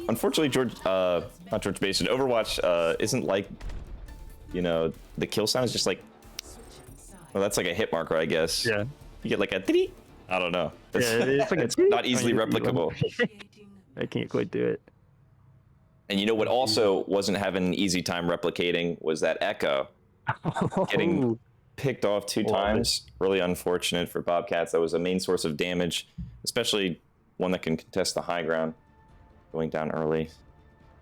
unfortunately, not George Mason, Overwatch isn't like, you know, the kill sound is just like, well, that's like a hit marker, I guess. Yeah. You get like a diddy. I don't know. Yeah, it's like it's not easily replicable. I can't quite do it. And you know what also wasn't having an easy time replicating was that echo. Getting picked off 2 times. Really unfortunate for Bobcats. That was a main source of damage, especially one that can contest the high ground. Going down early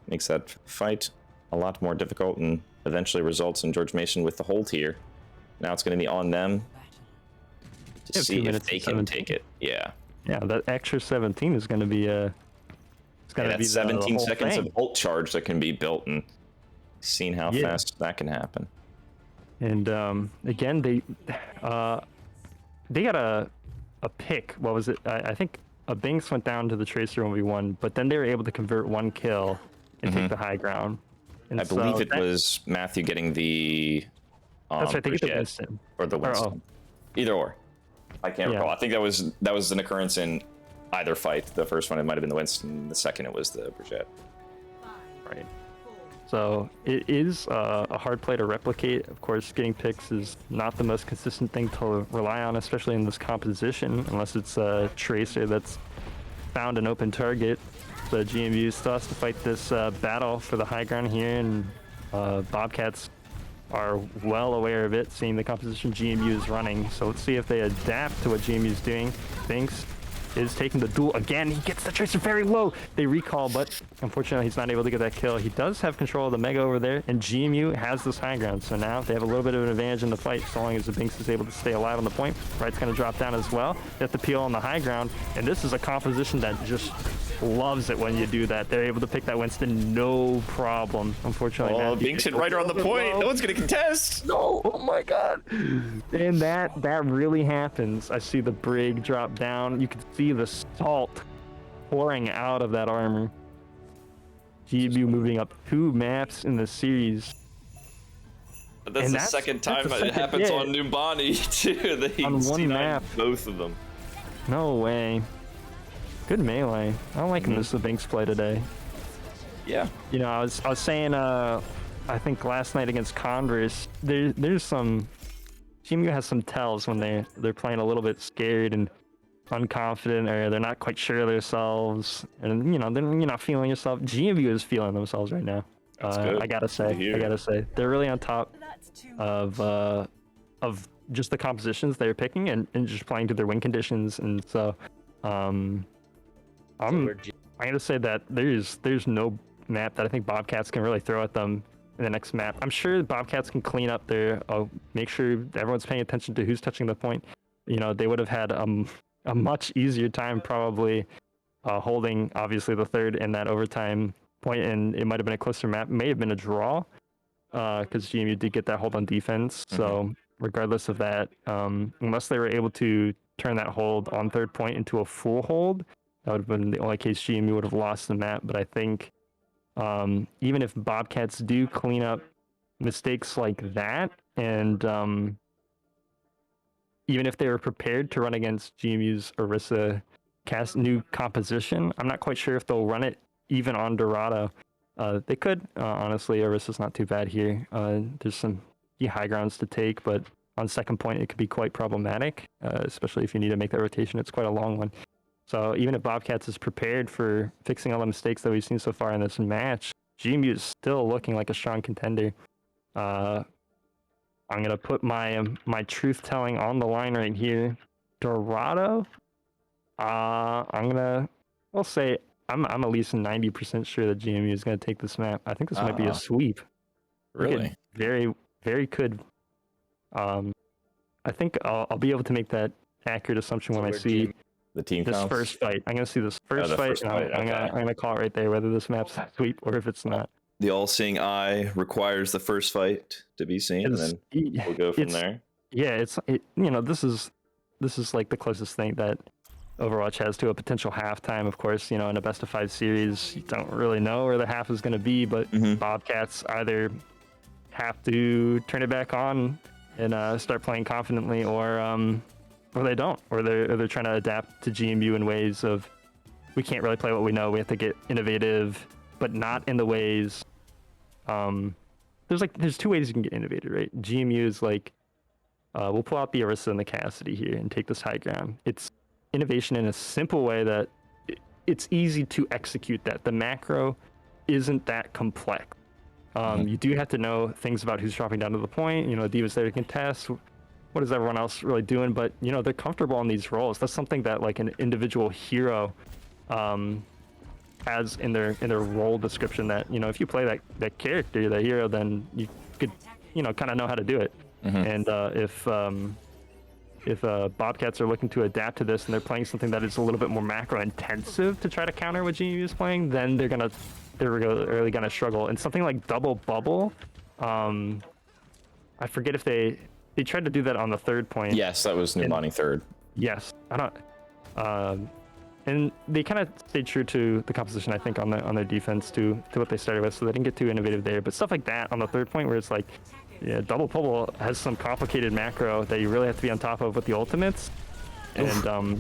makes that fight a lot more difficult and eventually results in George Mason with the hold here. Now it's going to be on them to see if they can take it. Yeah. Yeah, that extra 17 is going to be it's going to be 17 the whole seconds thing. of ult charge that can be built, and seeing how fast that can happen. And again, they got a pick. What was it? I think a Binks went down to the Tracer 1v1, but then they were able to convert 1 kill and take the high ground. And I believe it was Matthew getting the that's right, I think it's Brigitte Winston. or the Winston. Either or. I can't recall. I think that was an occurrence in either fight. The first one, it might have been the Winston. The second, it was the Brigitte. Right. So it is a hard play to replicate. Of course, getting picks is not the most consistent thing to rely on, especially in this composition, unless it's a Tracer that's found an open target. So GMU still has to fight this battle for the high ground here, and Bobcats are well aware of it, seeing the composition GMU is running. So let's see if they adapt to what GMU is doing. Binks is taking the duel again. He gets the Tracer very low. They recall, but unfortunately he's not able to get that kill. He does have control of the Mega over there, and GMU has this high ground. So now they have a little bit of an advantage in the fight, so long as the Binks is able to stay alive on the point. Right's going to drop down as well. They have to peel on the high ground, and this is a composition that just loves it when you do that. They're able to pick that Winston, no problem. Unfortunately, Oh, Binks hit right around the point. No one's going to contest. No, oh my god. And that really happens. I see the brig drop down. You can see the salt pouring out of that armor. GMU moving up 2 maps in the series. But that's the second time it happens on Numbani too. They on one map. Both of them. No way. Good melee. I'm liking this the Binks play today. Yeah. You know, I was saying I think last night against Converse, there's some GMU has some tells when they're playing a little bit scared and unconfident, or they're not quite sure of themselves, and you know, then you're not feeling yourself. GMU is feeling themselves right now. I gotta say they're really on top of just the compositions they're picking and just playing to their win conditions. And so I'm gonna say that there's no map that I think Bobcats can really throw at them in the next map. I'm sure the Bobcats can clean up their make sure everyone's paying attention to who's touching the point. You know, they would have had a much easier time probably holding obviously the third in that overtime point, and it might have been a closer map. It may have been a draw because GMU did get that hold on defense. So regardless of that, unless they were able to turn that hold on third point into a full hold, that would have been the only case GMU would have lost the map. But I think even if Bobcats do clean up mistakes like that, and even if they were prepared to run against GMU's Orisa cast new composition, I'm not quite sure if they'll run it even on Dorado. They could, honestly. Orisa's not too bad here. There's some high grounds to take, but on second point, it could be quite problematic, especially if you need to make that rotation. It's quite a long one. So even if Bobcats is prepared for fixing all the mistakes that we've seen so far in this match, GMU is still looking like a strong contender. I'm gonna put my truth telling on the line right here. Dorado. We'll say I'm at least 90% sure that GMU is gonna take this map. I think this might be a sweep. Really? Very, very could. I think I'll be able to make that accurate assumption when I see The team this counts. first fight. I'm gonna see this first the fight, first and fight, I'm okay. gonna call it right there whether this map's a sweep or if it's not. The all-seeing eye requires the first fight to be seen, and then we'll go from there. Yeah, you know, this is like the closest thing that Overwatch has to a potential halftime. Of course, you know, in a best of 5 series, you don't really know where the half is going to be, but Bobcats either have to turn it back on and start playing confidently, or they don't, or they're trying to adapt to GMU in ways of, we can't really play what we know. We have to get innovative, but not in the ways. There's 2 ways you can get innovative, right? GMU is like, we'll pull out the Orisa and the Cassidy here and take this high ground. It's innovation in a simple way that it's easy to execute that. The macro isn't that complex. You do have to know things about who's dropping down to the point. You know, Diva's there to contest. What is everyone else really doing? But, you know, they're comfortable in these roles. That's something that, like, an individual hero has in their role description, that, you know, if you play that character, that hero, then you could, you know, kind of know how to do it. And if Bobcats are looking to adapt to this and they're playing something that is a little bit more macro intensive to try to counter what GMU is playing, then they're really gonna struggle. And something like double bubble, I forget if they tried to do that on the 3rd point. Yes, that was Nubani 3rd. Yes, I don't. And they kind of stayed true to the composition, I think, on their defense to what they started with, so they didn't get too innovative there. But stuff like that on the 3rd point, where it's like, yeah, double bubble has some complicated macro that you really have to be on top of with the ultimates, and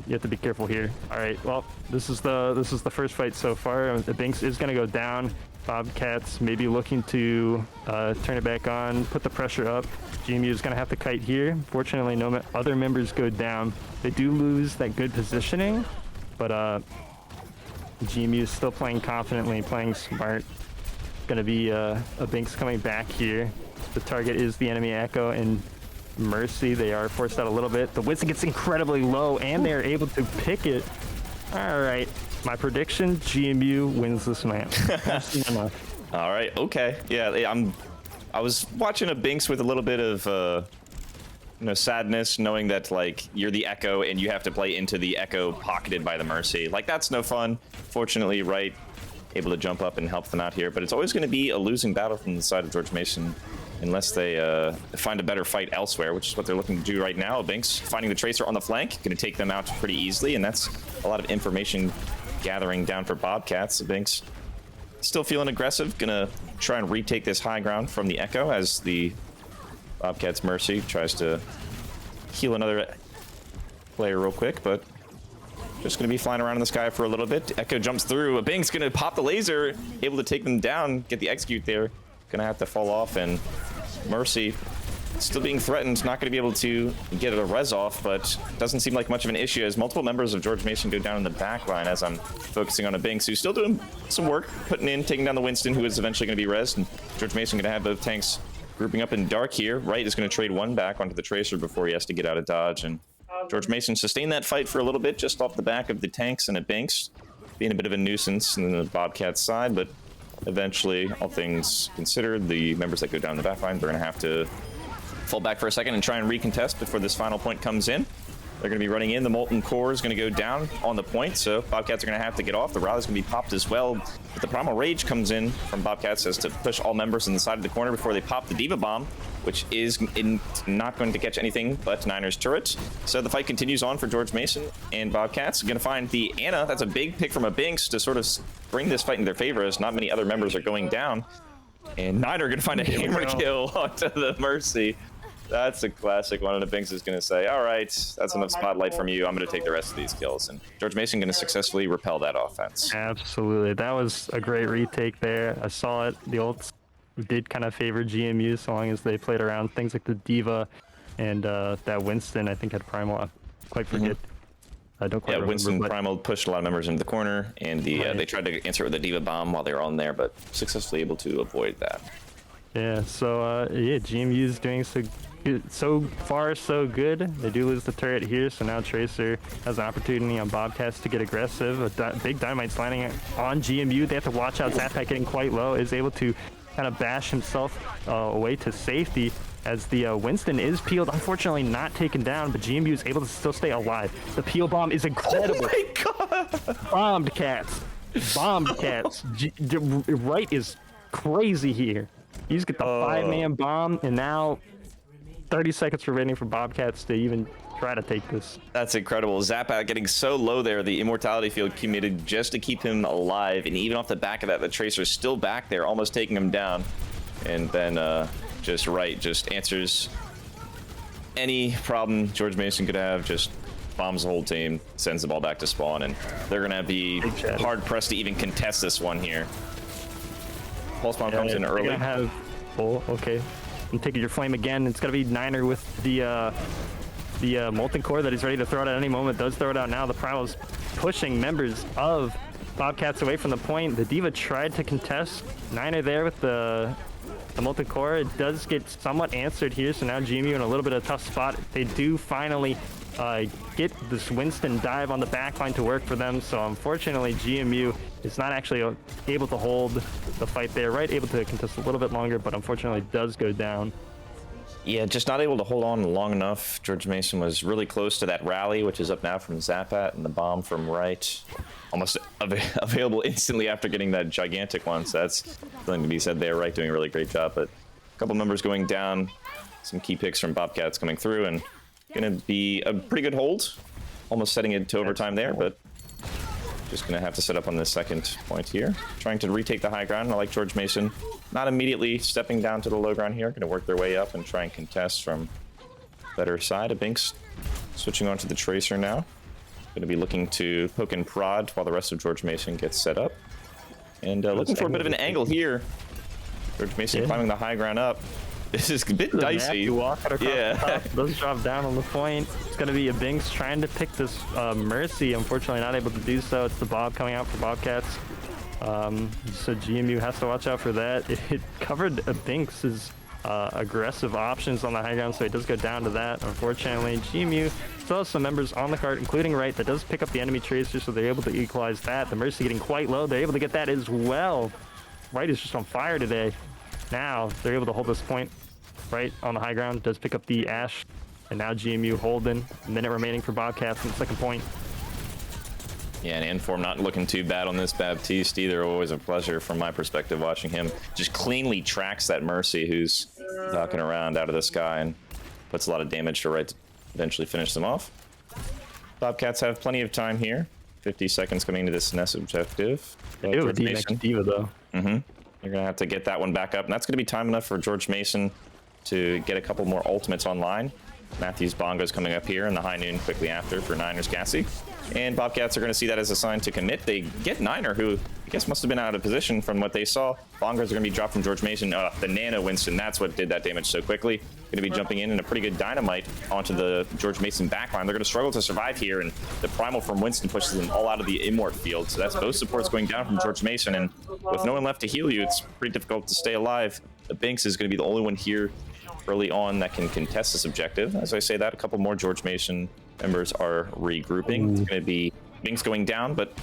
you have to be careful here. All right, well, this is the first fight so far. The Binks is going to go down. Bobcats maybe looking to turn it back on, put the pressure up. GMU is going to have to kite here. Fortunately, no other members go down. They do lose that good positioning, but GMU is still playing confidently, playing smart. Going to be a Binks coming back here. The target is the enemy Echo and Mercy. They are forced out a little bit. The Winston gets incredibly low, and they are able to pick it. All right, my prediction: GMU wins this match. All right, okay, yeah, I was watching a Binks with a little bit of sadness, knowing that, like, you're the Echo and you have to play into the Echo pocketed by the Mercy. Like, that's no fun. Fortunately, right, able to jump up and help them out here, but it's always going to be a losing battle from the side of George Mason unless they find a better fight elsewhere, which is what they're looking to do right now. Binks finding the Tracer on the flank, going to take them out pretty easily, and that's a lot of information gathering down for Bobcats. Binks still feeling aggressive, going to try and retake this high ground from the Echo as the Bobcats Mercy tries to heal another player real quick, but just going to be flying around in the sky for a little bit. Echo jumps through. Binks going to pop the laser, able to take them down, get the execute there. Going to have to fall off, and Mercy still being threatened, not going to be able to get a res off, but doesn't seem like much of an issue as multiple members of George Mason go down in the back line as I'm focusing on a Binks who's still doing some work, taking down the Winston, who is eventually going to be resed, and George Mason going to have both tanks grouping up in dark here. Right is going to trade one back onto the Tracer before he has to get out of dodge, and George Mason sustained that fight for a little bit just off the back of the tanks and a Binks, being a bit of a nuisance in the Bobcats side, but eventually, all things considered, the members that go down the back line, they're going to have to fall back for a second and try and recontest before this final point comes in. They're going to be running in. The Molten Core is going to go down on the point, so Bobcats are going to have to get off. The Rally's going to be popped as well. But the Primal Rage comes in from Bobcats as to push all members on the side of the corner before they pop the Diva Bomb, which is not going to catch anything but Niner's turret. So the fight continues on for George Mason, and Bobcats are going to find the Ana. That's a big pick from a Binks to sort of bring this fight in their favor, as not many other members are going down. And Niner going to find a hammer kill onto the Mercy. That's a classic one, and the Binks is going to say, all right, that's enough spotlight from you. I'm going to take the rest of these kills. And George Mason going to successfully repel that offense. Absolutely. That was a great retake there. I saw it. The ults did kind of favor GMU so long as they played around things like the Diva and that Winston, I think, had Primal. I quite forget. I don't quite remember. Winston Primal pushed a lot of members into the corner, and they tried to answer with the Diva Bomb while they were on there, but successfully able to avoid that. Yeah, so GMU is doing so far so good. They do lose the turret here, so now Tracer has an opportunity on Bobcats to get aggressive. A big Dynamite's landing on GMU. They have to watch out. Zappack getting quite low, is able to kind of bash himself away to safety. as the Winston is peeled. Unfortunately not taken down, but GMU is able to still stay alive. The peel bomb is incredible. Oh my god! Bombed cats. Bombed cats. Right is crazy here. You just get the 5-man bomb, and now 30 seconds remaining for Bobcats to even try to take this. That's incredible. Zappa getting so low there. The immortality field committed just to keep him alive. And even off the back of that, the Tracer's still back there, almost taking him down. And then just answers any problem George Mason could have, just bombs the whole team, sends the ball back to spawn. And they're going to be hard-pressed to even contest this one here. Pulse bomb comes in early. Okay. I'm taking your flame again. It's going to be Niner with the molten core that he's ready to throw it at any moment. Does throw it out now. The Primal's pushing members of Bobcats away from the point. The Diva tried to contest. Niner there with the molten core. It does get somewhat answered here, so now GMU in a little bit of a tough spot. They do finally get this Winston dive on the backline to work for them, so unfortunately GMU is not actually able to hold the fight there. Right, able to contest a little bit longer, but unfortunately does go down. Yeah, just not able to hold on long enough. George Mason was really close to that rally, which is up now from Zappat, and the bomb from right. Almost available instantly after getting that gigantic one, so that's something to be said there. Right, doing a really great job, but a couple members going down. Some key picks from Bobcats coming through, and gonna be a pretty good hold. Almost setting it to overtime there, but just gonna have to set up on this second point here. Trying to retake the high ground. I like George Mason not immediately stepping down to the low ground here. Gonna work their way up and try and contest from better side. A Binks switching on to the Tracer now. Gonna be looking to poke and prod while the rest of George Mason gets set up. And looking for a bit of an angle here. George Mason climbing the high ground up. This is a bit dicey. Yeah. Does drop down on the point. It's going to be a Binks trying to pick this Mercy. Unfortunately, not able to do so. It's the Bob coming out for Bobcats. So GMU has to watch out for that. It covered Binks' aggressive options on the high ground, so it does go down to that. Unfortunately, GMU still has some members on the cart, including Right, that does pick up the enemy Tracer, so they're able to equalize that. The Mercy getting quite low. They're able to get that as well. Right is just on fire today. Now they're able to hold this point. Right on the high ground, does pick up the Ash, and now GMU holding. A minute remaining for Bobcats on the second point. Yeah, and Inform not looking too bad on this Baptiste either. Always a pleasure from my perspective watching him. Just cleanly tracks that Mercy who's knocking around out of the sky and puts a lot of damage to Right to eventually finish them off. Bobcats have plenty of time here. 50 seconds coming into this NES objective. It would be next Diva though. You're gonna have to get that one back up, and that's gonna be time enough for George Mason to get a couple more ultimates online. Matthews Bongo's coming up here in the high noon quickly after for Niners Gassy. And Bobcats are going to see that as a sign to commit. They get Niner, who I guess must have been out of position from what they saw. Bongos are going to be dropped from George Mason. The Nano Winston, that's what did that damage so quickly. Going to be jumping in a pretty good dynamite onto the George Mason backline. They're going to struggle to survive here, and the Primal from Winston pushes them all out of the Immort field. So that's both supports going down from George Mason, and with no one left to heal you, it's pretty difficult to stay alive. The Binks is going to be the only one here early on that can contest this objective. As I say that, a couple more George Mason members are regrouping. It's going to be Binks going down, but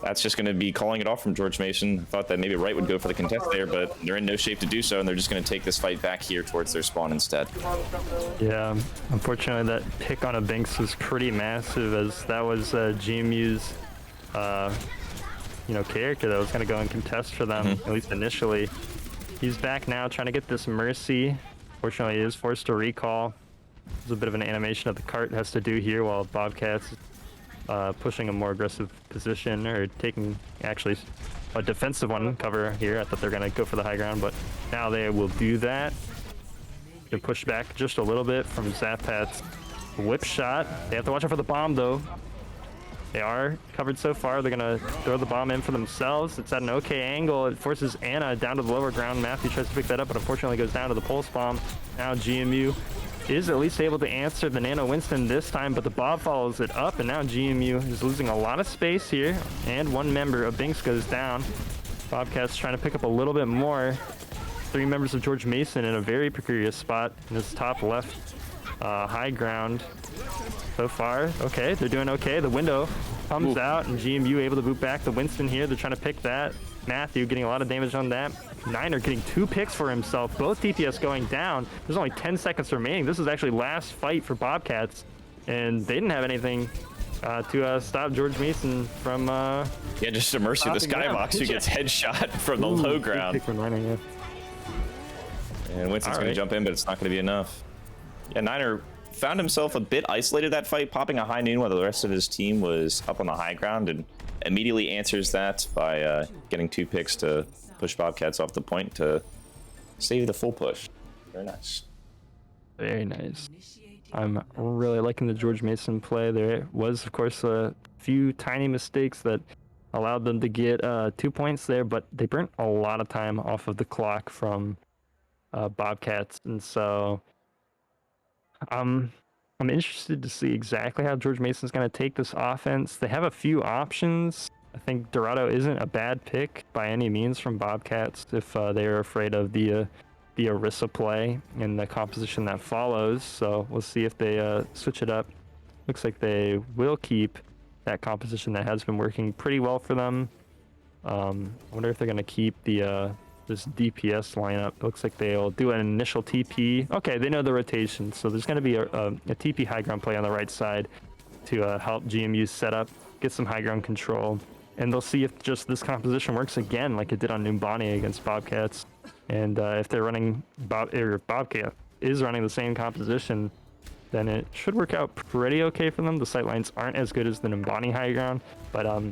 that's just going to be calling it off from George Mason. I thought that maybe Right would go for the contest there, but they're in no shape to do so, and they're just going to take this fight back here towards their spawn instead. Yeah, unfortunately that pick on a Binks was pretty massive, as that was GMU's character that was going to go and contest for them, at least initially. He's back now trying to get this Mercy. Fortunately, he is forced to recall. There's a bit of an animation of the cart has to do here, while Bobcats pushing a more aggressive position, or taking actually a defensive one cover here. I thought they were going to go for the high ground, but now they will do that. They push back just a little bit from Zappat's whip shot. They have to watch out for the bomb though. They are covered so far. They're going to throw the bomb in for themselves. It's at an okay angle. It forces Anna down to the lower ground. Matthew tries to pick that up, but unfortunately goes down to the pulse bomb. Now GMU is at least able to answer the Nano Winston this time, but the Bob follows it up, and now GMU is losing a lot of space here, and one member of Binks goes down. Bobcats trying to pick up a little bit more. 3 members of George Mason in a very precarious spot in this top left high ground so far. Okay, they're doing okay. The window comes out, and GMU able to boot back the Winston here. They're trying to pick that. Matthew getting a lot of damage on that. Niner getting 2 picks for himself. Both DPS going down. There's only 10 seconds remaining. This is actually last fight for Bobcats, and they didn't have anything to stop George Mason from Yeah, just a mercy of the Skybox who gets headshot from the low ground. Pick from Niner, yeah. And Winston's going to jump in, but it's not going to be enough. Yeah, Niner found himself a bit isolated that fight, popping a high noon while the rest of his team was up on the high ground, and immediately answers that by getting 2 picks to push Bobcats off the point to save the full push. Very nice. Very nice. I'm really liking the George Mason play. There was, of course, a few tiny mistakes that allowed them to get 2 points there, but they burnt a lot of time off of the clock from Bobcats, and so I'm interested to see exactly how George Mason's going to take this offense. They have a few options. I think Dorado isn't a bad pick by any means from Bobcats if they are afraid of the Orisa play and the composition that follows. So we'll see if they switch it up. Looks like they will keep that composition that has been working pretty well for them. I wonder if they're going to keep the this DPS lineup. Looks like they'll do an initial TP. Okay, they know the rotation, so there's going to be a TP high ground play on the right side to help GMU set up, get some high ground control, and they'll see if just this composition works again like it did on Numbani against Bobcats. And if they're running Bobcat is running the same composition, then it should work out pretty okay for them. The sight lines aren't as good as the Numbani high ground, but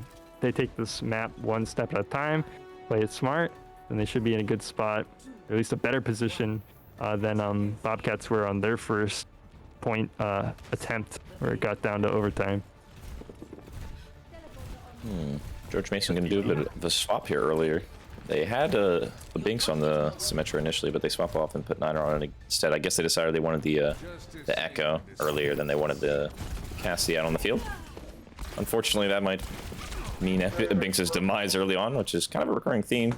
they take this map one step at a time, play it smart, then they should be in a good spot, or at least a better position than Bobcats were on their first point attempt, where it got down to overtime. George Mason going to do a bit of a swap here earlier. They had a Binks on the Symmetra initially, but they swapped off and put Niner on it instead. I guess they decided they wanted the Echo earlier than they wanted the Cassie out on the field. Unfortunately, that might mean Binks' demise early on, which is kind of a recurring theme.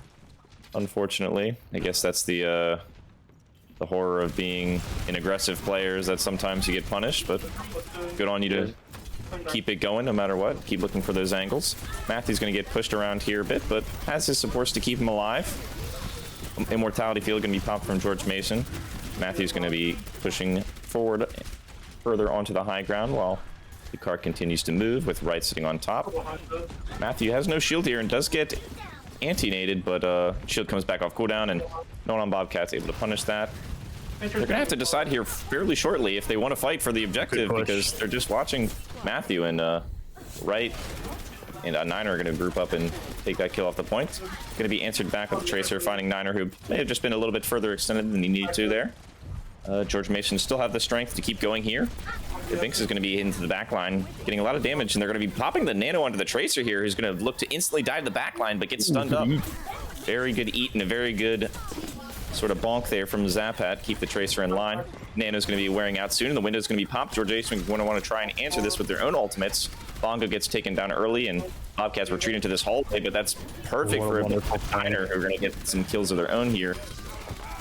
Unfortunately, I guess that's the horror of being in aggressive players, that sometimes you get punished, but good on you to keep it going no matter what. Keep looking for those angles. Matthew's going to get pushed around here a bit, but has his supports to keep him alive. Immortality field going to be popped from George Mason. Matthew's going to be pushing forward further onto the high ground while the cart continues to move with Wright sitting on top. Matthew has no shield here and does get anti-nated, but shield comes back off cooldown, and no one on Bobcat's able to punish that. They're going to have to decide here fairly shortly if they want to fight for the objective, because they're just watching Matthew and Wright and Niner are going to group up and take that kill off the point. Going to be answered back with the Tracer, finding Niner, who may have just been a little bit further extended than he needed to there. George Mason still have the strength to keep going here. The Binks is going to be into the back line, getting a lot of damage, and they're going to be popping the Nano onto the Tracer here, who's going to look to instantly dive the back line, but get stunned up. Very good eat and a very good sort of bonk there from Zapat. Keep the Tracer in line. Nano's going to be wearing out soon, and the window's going to be popped. George Mason is going to want to try and answer this with their own ultimates. Bongo gets taken down early, and Bobcats retreat into this hallway, but that's perfect for a Niner, who are going to get some kills of their own here.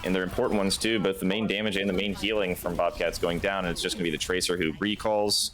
And they're important ones too, both the main damage and the main healing from Bobcats going down, and it's just going to be the Tracer who recalls,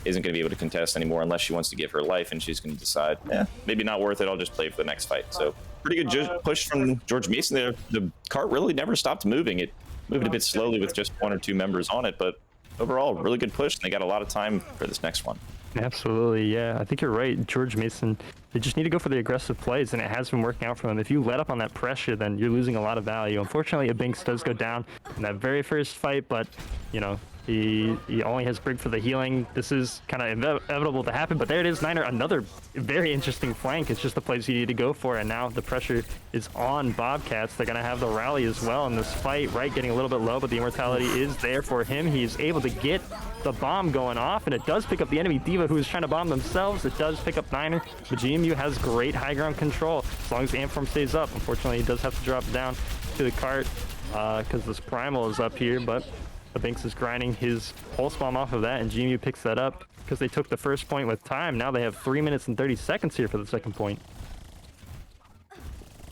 isn't going to be able to contest anymore unless she wants to give her life, and she's going to decide, maybe not worth it, I'll just play for the next fight. So pretty good push from George Mason there. The cart really never stopped moving. It moved a bit slowly with just 1 or 2 members on it, but overall, really good push, and they got a lot of time for this next one. Absolutely, yeah. I think you're right. George Mason, they just need to go for the aggressive plays, and it has been working out for them. If you let up on that pressure, then you're losing a lot of value. Unfortunately, Binks does go down in that very first fight, but, you know, he only has Brig for the healing. This is kind of inevitable to happen, but there it is, Niner, another very interesting flank. It's just the plays you need to go for, and now the pressure is on Bobcats. They're going to have the rally as well in this fight, right? Getting a little bit low, but the immortality is there for him. He's able to get the bomb going off, and it does pick up the enemy D.Va, who is trying to bomb themselves. It does pick up Niner, but GMU has great high ground control as long as the amp form stays up. Unfortunately, he does have to drop down to the cart because this primal is up here, but the Binks is grinding his pulse bomb off of that, and GMU picks that up because they took the first point with time. Now they have 3 minutes and 30 seconds here for the second point.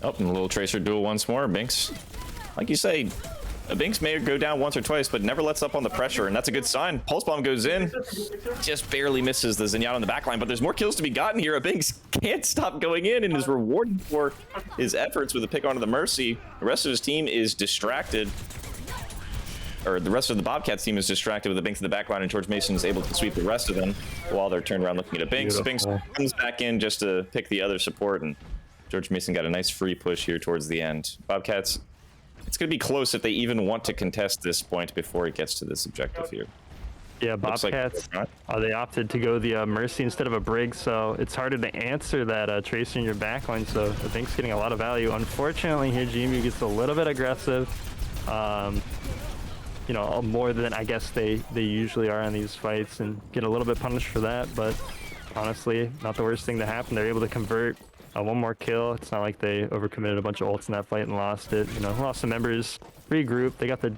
Oh, and a little Tracer duel once more. Binks, like you say, Binks may go down once or twice, but never lets up on the pressure, and that's a good sign. Pulse Bomb goes in, just barely misses the Zenyatta on the backline, but there's more kills to be gotten here. Binks can't stop going in and is rewarded for his efforts with a pick onto the Mercy. The rest of his team is distracted, or the rest of the Bobcats team is distracted with the Binks in the backline, and George Mason is able to sweep the rest of them while they're turned around looking at a Binks. Binks comes back in just to pick the other support, and George Mason got a nice free push here towards the end. Bobcats, it's going to be close if they even want to contest this point before it gets to this objective here. Yeah, Bobcats, they opted to go the Mercy instead of a Brig, so it's harder to answer that Tracer in your backline, so I think it's getting a lot of value. Unfortunately, here GMU gets a little bit aggressive, you know, more than I guess they usually are in these fights, and get a little bit punished for that, but honestly, not the worst thing to happen. They're able to convert. One more kill. It's not like they overcommitted a bunch of ults in that fight and lost it. You know, lost some members, regrouped. They got the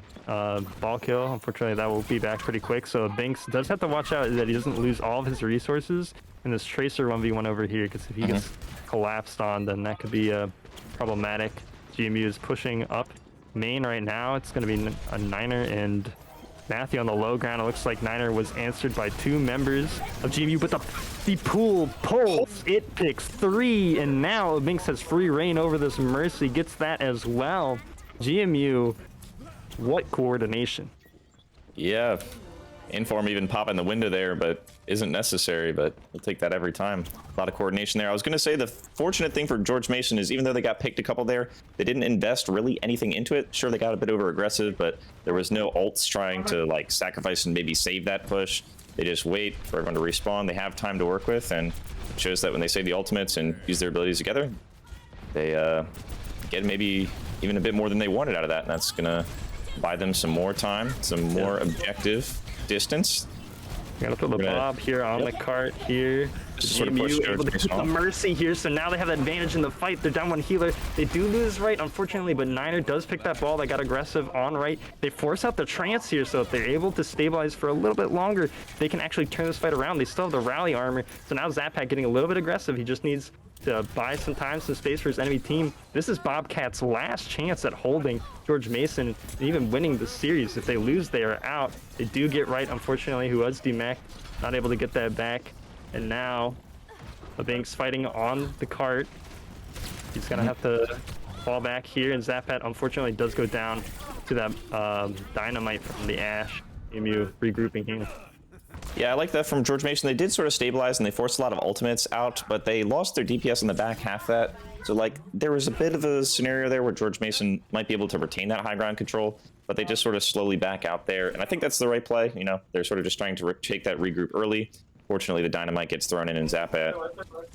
ball kill. Unfortunately, that will be back pretty quick. So Binks does have to watch out that he doesn't lose all of his resources in this Tracer 1v1 over here, because if he gets collapsed on, then that could be problematic. GMU is pushing up main right now. It's going to be a Niner and Matthew on the low ground. It looks like Niner was answered by 2 members of GMU, but the pool pulls. It picks 3, and now Binks has free reign over this Mercy, gets that as well. GMU, what coordination? Yeah, Inform even popping the window there, but isn't necessary, but we'll take that every time. A lot of coordination there. I was going to say the fortunate thing for George Mason is even though they got picked a couple there, they didn't invest really anything into it. Sure, they got a bit over aggressive, but there was no ults trying to like sacrifice and maybe save that push. They just wait for everyone to respawn. They have time to work with, and it shows that when they save the ultimates and use their abilities together, they get maybe even a bit more than they wanted out of that, and that's going to buy them some more time, some more objective distance. Gotta throw the Bob here on the cart here. Just sort of push able to get the Mercy here, so now they have the advantage in the fight. They're down 1 healer. They do lose right, unfortunately, but Niner does pick that ball. They got aggressive on right. They force out the trance here, so if they're able to stabilize for a little bit longer, they can actually turn this fight around. They still have the rally armor, so now Zapat getting a little bit aggressive. He just needs to buy some time, some space for his enemy team. This is Bobcats' last chance at holding George Mason and even winning the series. If they lose, they are out. They do get right, unfortunately, who was DMAC, not able to get that back. And now the Binks fighting on the cart. He's gonna have to fall back here, and Zapat unfortunately does go down to that dynamite from the Ash. GMU regrouping here. Yeah, I like that from George Mason. They did sort of stabilize and they forced a lot of ultimates out, but they lost their DPS in the back half that. So like there was a bit of a scenario there where George Mason might be able to retain that high ground control, but they just sort of slowly back out there. And I think that's the right play. You know, they're sort of just trying to take that regroup early. Fortunately, the dynamite gets thrown in and Zapat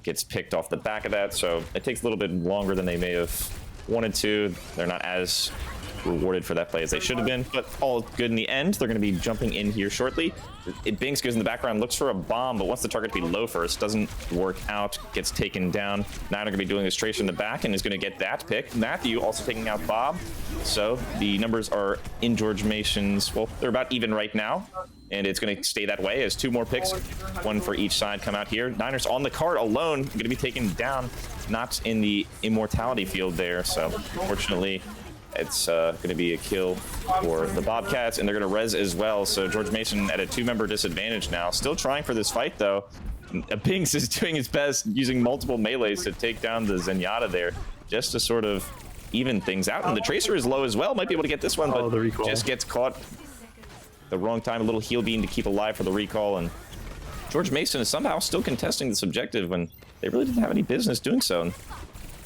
gets picked off the back of that. So it takes a little bit longer than they may have wanted to. They're not as rewarded for that play as they should have been, but all good in the end. They're going to be jumping in here shortly. Binks goes in the background, looks for a bomb, but wants the target to be low first. Doesn't work out, gets taken down. Now they're going to be doing this tracer in the back and is going to get that pick. Matthew also taking out Bob. So the numbers are in George Mason's, well, they're about even right now. And it's going to stay that way as 2 more picks, 1 for each side, come out here. Niners on the cart alone, going to be taken down, not in the immortality field there. So unfortunately, it's going to be a kill for the Bobcats, and they're going to res as well. So George Mason at a 2-member disadvantage now. Still trying for this fight, though. Binks is doing his best, using multiple melees to take down the Zenyatta there, just to sort of even things out. And the Tracer is low as well. Might be able to get this one, but just gets caught the wrong time. A little heal beam to keep alive for the recall. And George Mason is somehow still contesting this objective when they really didn't have any business doing so.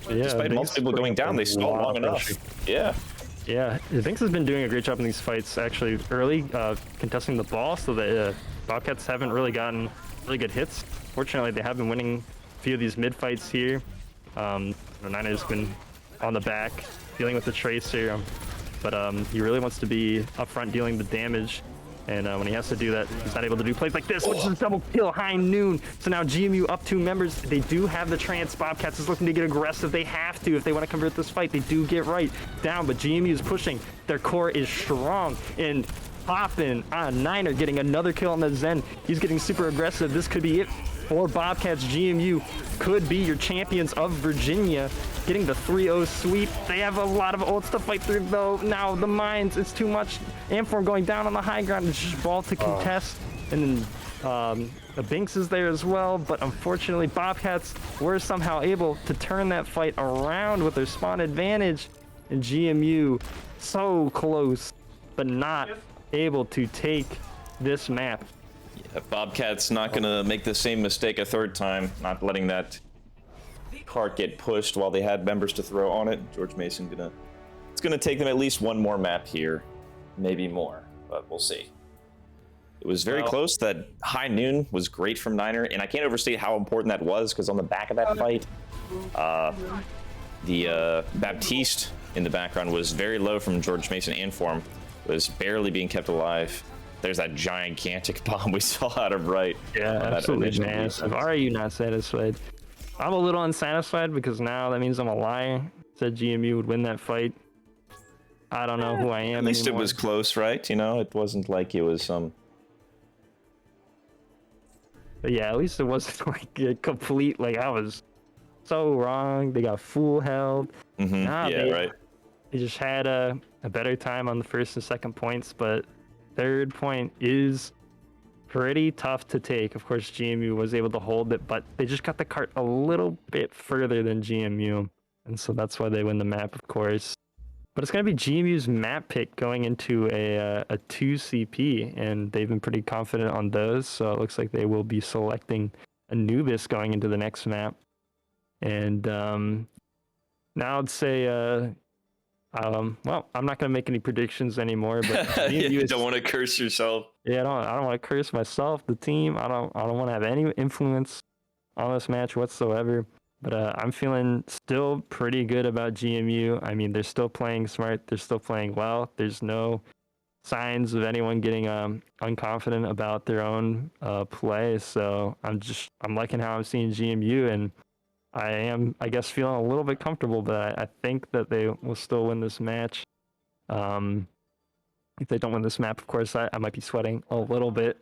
Yeah, despite multiple people going down, they stalled long enough. Yeah. Yeah, Binks has been doing a great job in these fights, actually, early, contesting the ball, so the Bobcats haven't really gotten really good hits. Fortunately, they have been winning a few of these mid-fights here. Niner's been on the back, dealing with the Tracer, but he really wants to be up front dealing the damage. And when he has to do that, he's not able to do plays like this, which is a double kill, high noon. So now GMU up 2 members. They do have the trance. Bobcats is looking to get aggressive. They have to if they want to convert this fight. They do get right down, but GMU is pushing. Their core is strong. And popping on Niner, getting another kill on the Zen. He's getting super aggressive. This could be it for Bobcats. GMU could be your champions of Virginia, getting the 3-0 sweep. They have a lot of ults to fight through, though. Now the mines, it's too much. Amform going down on the high ground. It's just ball to contest. And then the Binks is there as well. But unfortunately, Bobcats were somehow able to turn that fight around with their spawn advantage. And GMU so close, but not able to take this map. Yeah, Bobcats not gonna make the same mistake a third time, not letting that cart get pushed while they had members to throw on it. George Mason it's gonna take them at least one more map here, maybe more, but we'll see. It was very close. That high noon was great from Niner, and I can't overstate how important that was, because on the back of that fight, the Baptiste in the background was very low from George Mason and Form, was barely being kept alive. There's that gigantic bomb we saw out of right. Yeah, absolutely massive. Are you not satisfied? I'm a little unsatisfied because now that means I'm a liar. Said GMU would win that fight. I don't know who I am. At least anymore. It was close, right? You know, it wasn't like it was some. But yeah, at least it wasn't like a complete. Like I was so wrong. They got full held. Right. They just had a better time on the first and second points, but third point is pretty tough to take. Of course, GMU was able to hold it, but they just got the cart a little bit further than GMU, and so that's why they win the map, of course. But it's going to be GMU's map pick going into a 2CP, and they've been pretty confident on those, so it looks like they will be selecting Anubis going into the next map. And now I'd say, well, I'm not going to make any predictions anymore, but You don't want to curse yourself. Yeah, I don't want to curse myself, the team. I don't want to have any influence on this match whatsoever. But I'm feeling still pretty good about GMU. I mean, they're still playing smart. They're still playing well. There's no signs of anyone getting unconfident about their own play. So I'm liking how I'm seeing GMU, and I am, I guess, feeling a little bit comfortable. But I think that they will still win this match. If they don't win this map, of course, I might be sweating a little bit.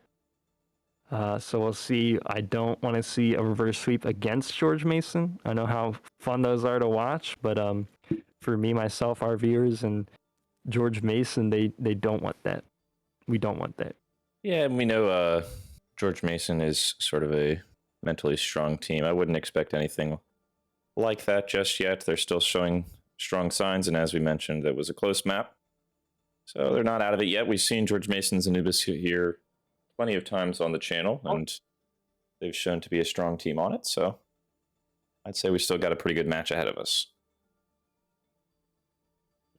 So we'll see. I don't want to see a reverse sweep against George Mason. I know how fun those are to watch, but for me, myself, our viewers, and George Mason, they don't want that. We don't want that. Yeah, and we know George Mason is sort of a mentally strong team. I wouldn't expect anything like that just yet. They're still showing strong signs, and as we mentioned, it was a close map. So they're not out of it yet. We've seen George Mason's Anubis here plenty of times on the channel, and they've shown to be a strong team on it. So I'd say we still got a pretty good match ahead of us.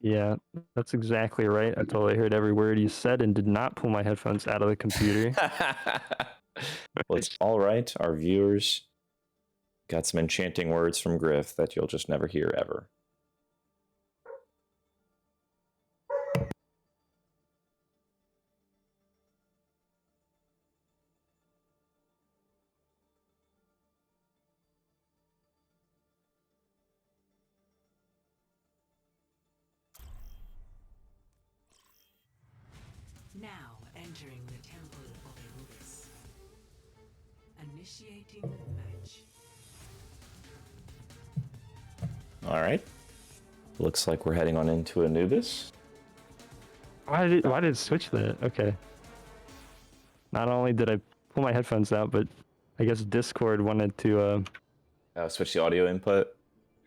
Yeah, that's exactly right. I totally heard every word you said and did not pull my headphones out of the computer. Well, it's all right. Our viewers got some enchanting words from Griff that you'll just never hear ever. Now entering the temple of Anubis. Initiating match. All right. Looks like we're heading on into Anubis. Why did it switch that? Okay. Not only did I pull my headphones out, but I guess Discord wanted to Switch the audio input.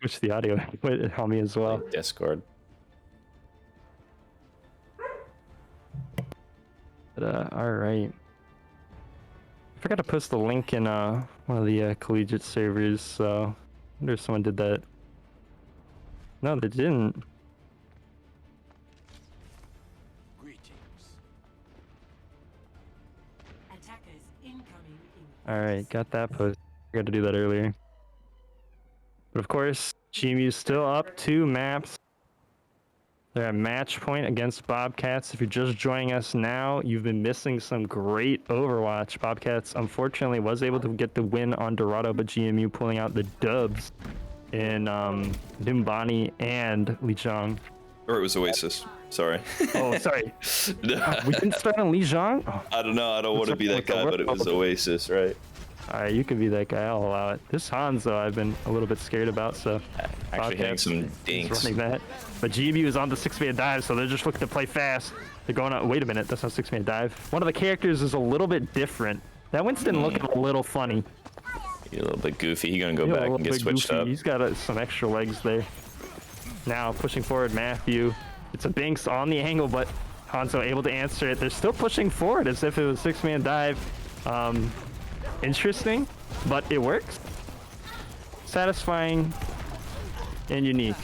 switch the audio input on me as well. Discord. But all right. I forgot to post the link in one of the collegiate servers, so I wonder if someone did that. No, they didn't. Attackers incoming in. All right, got that post. I got to do that earlier. But of course, GMU's still up 2 maps. They're at match point against Bobcats. If you're just joining us now, you've been missing some great Overwatch. Bobcats, unfortunately, was able to get the win on Dorado, but GMU pulling out the dubs in Dumbani and Lijiang. Or it was Oasis. Sorry. Oh, sorry. We didn't start on Lijiang? Oh, I don't know. I don't want to be that guy, but it was Oasis, right? All right, you can be that guy. I'll allow it. This Hans, though, I've been a little bit scared about. So Actually hitting Bobcats some is dinks. running that. But GMU is on the 6-man dive, so they're just looking to play fast. They're going out. Wait a minute, that's not 6-man dive. One of the characters is a little bit different. That Winston looking a little funny. He's a little bit goofy. He's gonna go Yeah, a back little and get bit switched goofy. up. He's got some extra legs there. Now pushing forward, Matthew. It's a Binks on the angle, but Hanzo able to answer it. They're still pushing forward as if it was 6-man dive. Interesting, but it works. Satisfying and unique.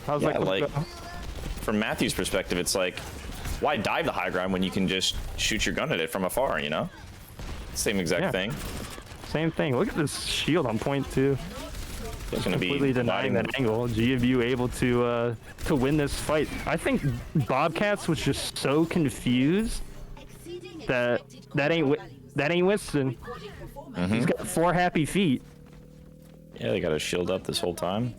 How's Yeah, that like go? from Matthew's perspective, it's like, why dive the high ground when you can just shoot your gun at it from afar? You know, same exact Yeah. thing. Same thing. Look at this shield on point two. It's gonna be Completely denying dividing that angle. GMU able to win this fight. I think Bobcats was just so confused that ain't Winston. He's got 4 happy feet. Yeah, they got a shield up this whole time.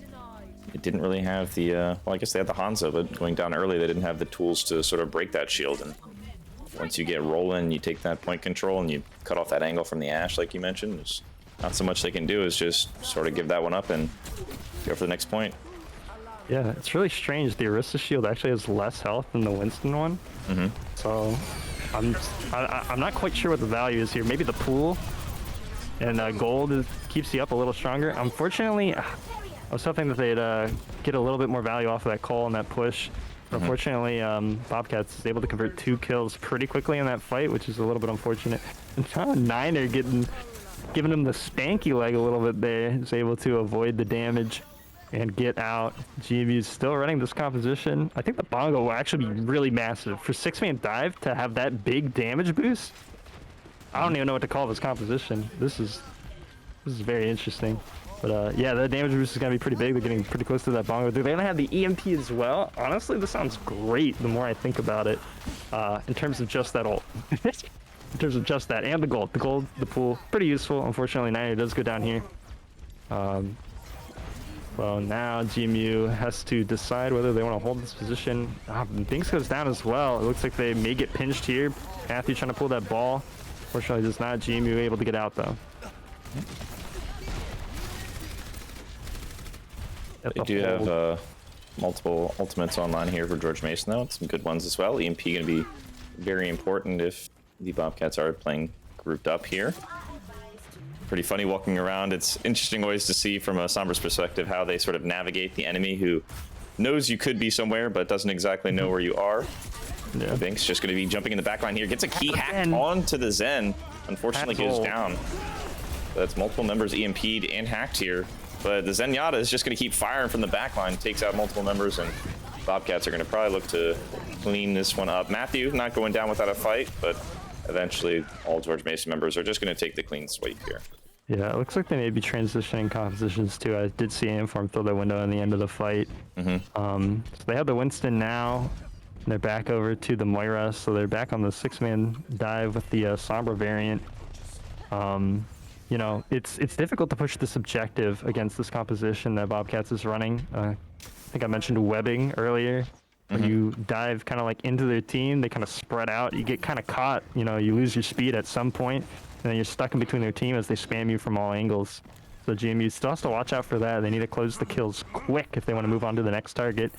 It didn't really have the, well, I guess they had the Hanzo, but going down early, they didn't have the tools to sort of break that shield. And once you get rolling, you take that point control and you cut off that angle from the Ash, like you mentioned. There's not so much they can do is just sort of give that one up and go for the next point. Yeah, it's really strange. The Arista shield actually has less health than the Winston one. So I'm not quite sure what the value is here. Maybe the pool and gold keeps you up a little stronger. Unfortunately, I was hoping that they'd get a little bit more value off of that call and that push. Unfortunately, Bobcats is able to convert 2 kills pretty quickly in that fight, which is a little bit unfortunate. And now Niner giving him the spanky leg a little bit there. Is able to avoid the damage and get out. GMU's still running this composition. I think the bongo will actually be really massive. For 6-man dive to have that big damage boost, I don't even know what to call this composition. This is very interesting. But yeah, the damage boost is going to be pretty big. They're getting pretty close to that bongo. They're going to have the EMP as well. Honestly, this sounds great the more I think about it. In terms of just that ult. In terms of just that. And the gold. The gold, the pool, pretty useful. Unfortunately, Niner does go down here. Well, now GMU has to decide whether they want to hold this position. Binks goes down as well. It looks like they may get pinched here. Matthew trying to pull that ball. Fortunately, does not. GMU able to get out, though. They do have multiple ultimates online here for George Mason, though. Some good ones as well. EMP going to be very important if the Bobcats are playing grouped up here. Pretty funny walking around. It's interesting always to see from a Sombra's perspective how they sort of navigate the enemy who knows you could be somewhere but doesn't exactly know where you are. Yeah. Binks just going to be jumping in the back line here. Gets a key hacked onto the Zen. Unfortunately goes down. That's multiple members EMP'd and hacked here. But the Zenyatta is just going to keep firing from the back line. Takes out multiple members, and Bobcats are going to probably look to clean this one up. Matthew not going down without a fight, but eventually all George Mason members are just going to take the clean sweep here. Yeah, it looks like they may be transitioning compositions too. I did see Inform throw their window in the end of the fight. So they have the Winston now. And they're back over to the Moira, so they're back on the 6-man dive with the Sombra variant. You know, it's difficult to push this objective against this composition that Bobcats is running. I think I mentioned webbing earlier. When you dive kind of like into their team, they kind of spread out. You get kind of caught, you know, you lose your speed at some point, and then you're stuck in between their team as they spam you from all angles. So GMU still has to watch out for that. They need to close the kills quick if they want to move on to the next target.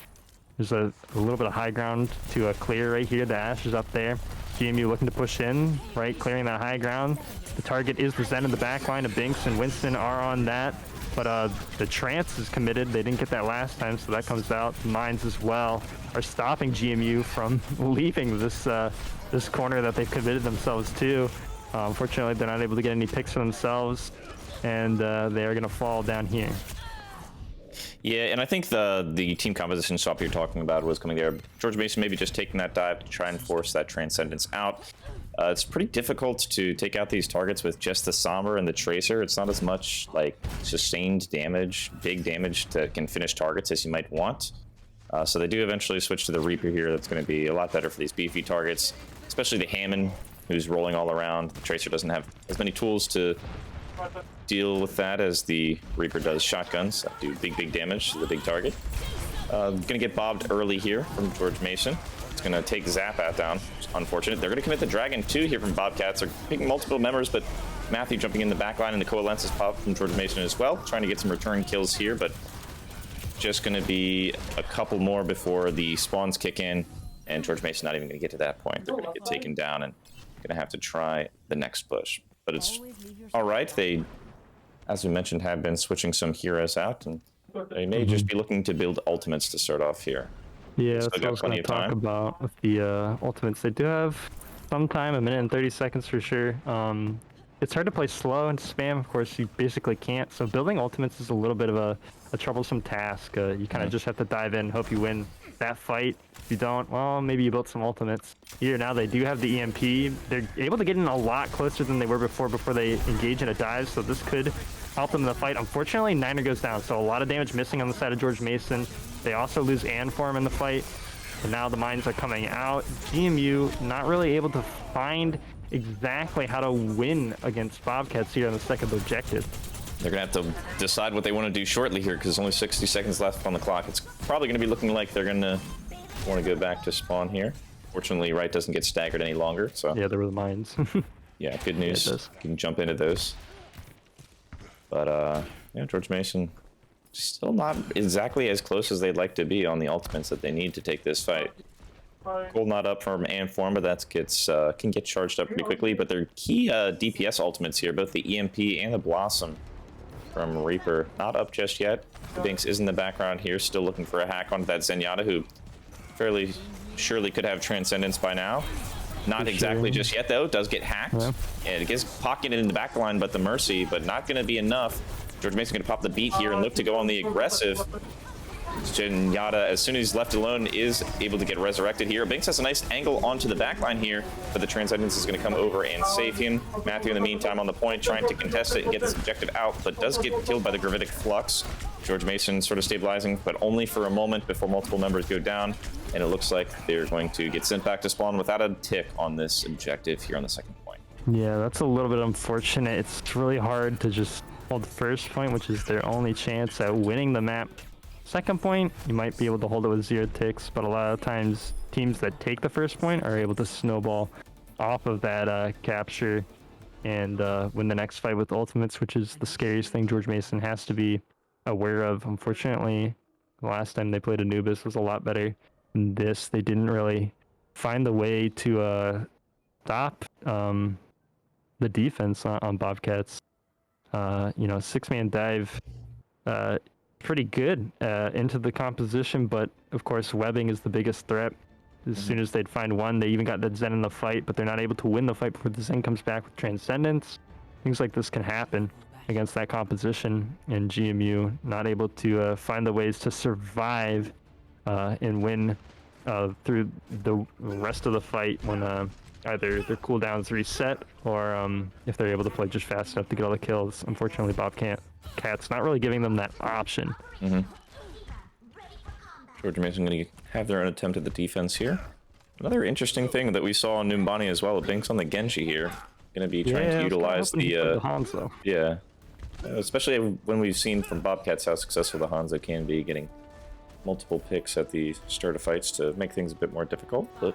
There's a little bit of high ground to clear right here. The Ash is up there. GMU looking to push in, right, clearing that high ground. The target is the Zen in the back line. Of Binks and Winston are on that. But the Trance is committed. They didn't get that last time, so that comes out. Mines as well are stopping GMU from leaving this this corner that they've committed themselves to. Unfortunately, they're not able to get any picks for themselves, and they are going to fall down here. Yeah, and I think the team composition swap you're talking about was coming there. George Mason maybe just taking that dive to try and force that Transcendence out. It's pretty difficult to take out these targets with just the Sombra and the Tracer. It's not as much like sustained damage, big damage that can finish targets as you might want. So they do eventually switch to the Reaper here. That's going to be a lot better for these beefy targets, especially the Hammond, who's rolling all around. The Tracer doesn't have as many tools to deal with that as the Reaper does. Shotguns that do big damage to the big target. Gonna get bobbed early here from George Mason. It's gonna take Zapat down. It's unfortunate. They're gonna commit the Dragon 2 here from Bobcats. They're picking multiple members, but Matthew jumping in the back line, and the coalesce is popped from George Mason as well, trying to get some return kills here, but just going to be a couple more before the spawns kick in, and George Mason not even going to get to that point. They're going to get taken down and going to have to try the next push. But it's all right. They, as we mentioned, have been switching some heroes out, and they may just be looking to build ultimates to start off here. Yeah, that's Still what I got was going plenty to of talk time. about with the ultimates. They do have some time, a minute and 30 seconds for sure. It's hard to play slow and spam. Of course, you basically can't. So building ultimates is a little bit of a troublesome task. You kind of just have to dive in, hope you win that fight. If you don't, well, maybe you built some ultimates. Here now they do have the EMP. They're able to get in a lot closer than they were before they engage in a dive. So this could help them in the fight. Unfortunately, Niner goes down. So a lot of damage missing on the side of George Mason. They also lose Anform in the fight. And now the mines are coming out. GMU not really able to find exactly how to win against Bobcats here on the second objective. They're going to have to decide what they want to do shortly here, because there's only 60 seconds left on the clock. It's probably going to be looking like they're going to want to go back to spawn here. Fortunately, Wright doesn't get staggered any longer, so Yeah, there were the mines. yeah, good news. it does. You can jump into those. But yeah, George Mason still not exactly as close as they'd like to be on the ultimates that they need to take this fight. Gold not up from Anform, but that can get charged up pretty quickly. But their key DPS ultimates here, both the EMP and the Blossom from Reaper, not up just yet. Binks is in the background here, still looking for a hack onto that Zenyatta, who fairly surely could have Transcendence by now. Not exactly just yet, though. Does get hacked. Yeah. And it gets pocketed in the back line, but the Mercy, but not going to be enough. George Mason going to pop the beat here and look to go on the aggressive. Zenyatta, as soon as he's left alone, is able to get resurrected here. Binks has a nice angle onto the backline here, but the Transcendence is going to come over and save him. Matthew, in the meantime, on the point, trying to contest it and get this objective out, but does get killed by the Gravitic Flux. George Mason sort of stabilizing, but only for a moment before multiple members go down, and it looks like they're going to get sent back to spawn without a tick on this objective here on the second point. Yeah, that's a little bit unfortunate. It's really hard to just hold the first point, which is their only chance at winning the map. Second point, you might be able to hold it with 0 ticks, but a lot of times teams that take the first point are able to snowball off of that capture and win the next fight with ultimates, which is the scariest thing George Mason has to be aware of. Unfortunately, the last time they played Anubis was a lot better than this. They didn't really find the way to stop the defense on Bobcats. 6-man dive, pretty good into the composition, but of course webbing is the biggest threat. As soon as they'd find one, they even got the Zen in the fight, but they're not able to win the fight before the Zen comes back with Transcendence. Things like this can happen against that composition, and GMU not able to find the ways to survive and win through the rest of the fight when either their cooldowns reset or if they're able to play just fast enough to get all the kills. Unfortunately, Bobcats not really giving them that option. George Mason going to have their own attempt at the defense here. Another interesting thing that we saw on Numbani as well, Binks on the Genji here. Going to be trying to utilize the Hanzo. yeah, especially when we've seen from Bobcats how successful the Hanzo can be, getting multiple picks at the start of fights to make things a bit more difficult. But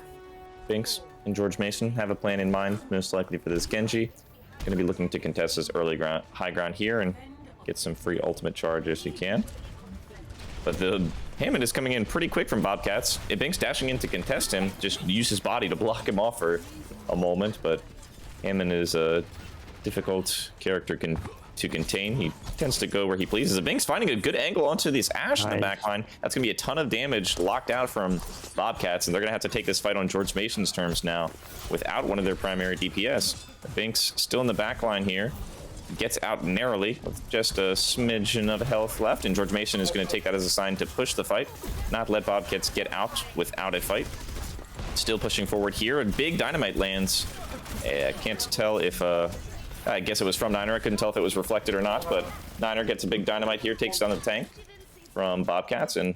Binks and George Mason have a plan in mind, most likely for this Genji. Going to be looking to contest this high ground here and get some free ultimate charge as you can. But the Hammond is coming in pretty quick from Bobcats. Binks dashing in to contest him, just use his body to block him off for a moment, but Hammond is a difficult character to contain. He tends to go where he pleases. Binks finding a good angle onto this Ashe in the backline. That's going to be a ton of damage locked out from Bobcats, and they're going to have to take this fight on George Mason's terms now without one of their primary DPS. Binks still in the backline here. Gets out narrowly with just a smidgen of health left, and George Mason is going to take that as a sign to push the fight, not let Bobcats get out without a fight. Still pushing forward here, and big dynamite lands. I can't tell if I guess it was from Niner. I couldn't tell if it was reflected or not, but Niner gets a big dynamite here, takes down the tank from Bobcats, and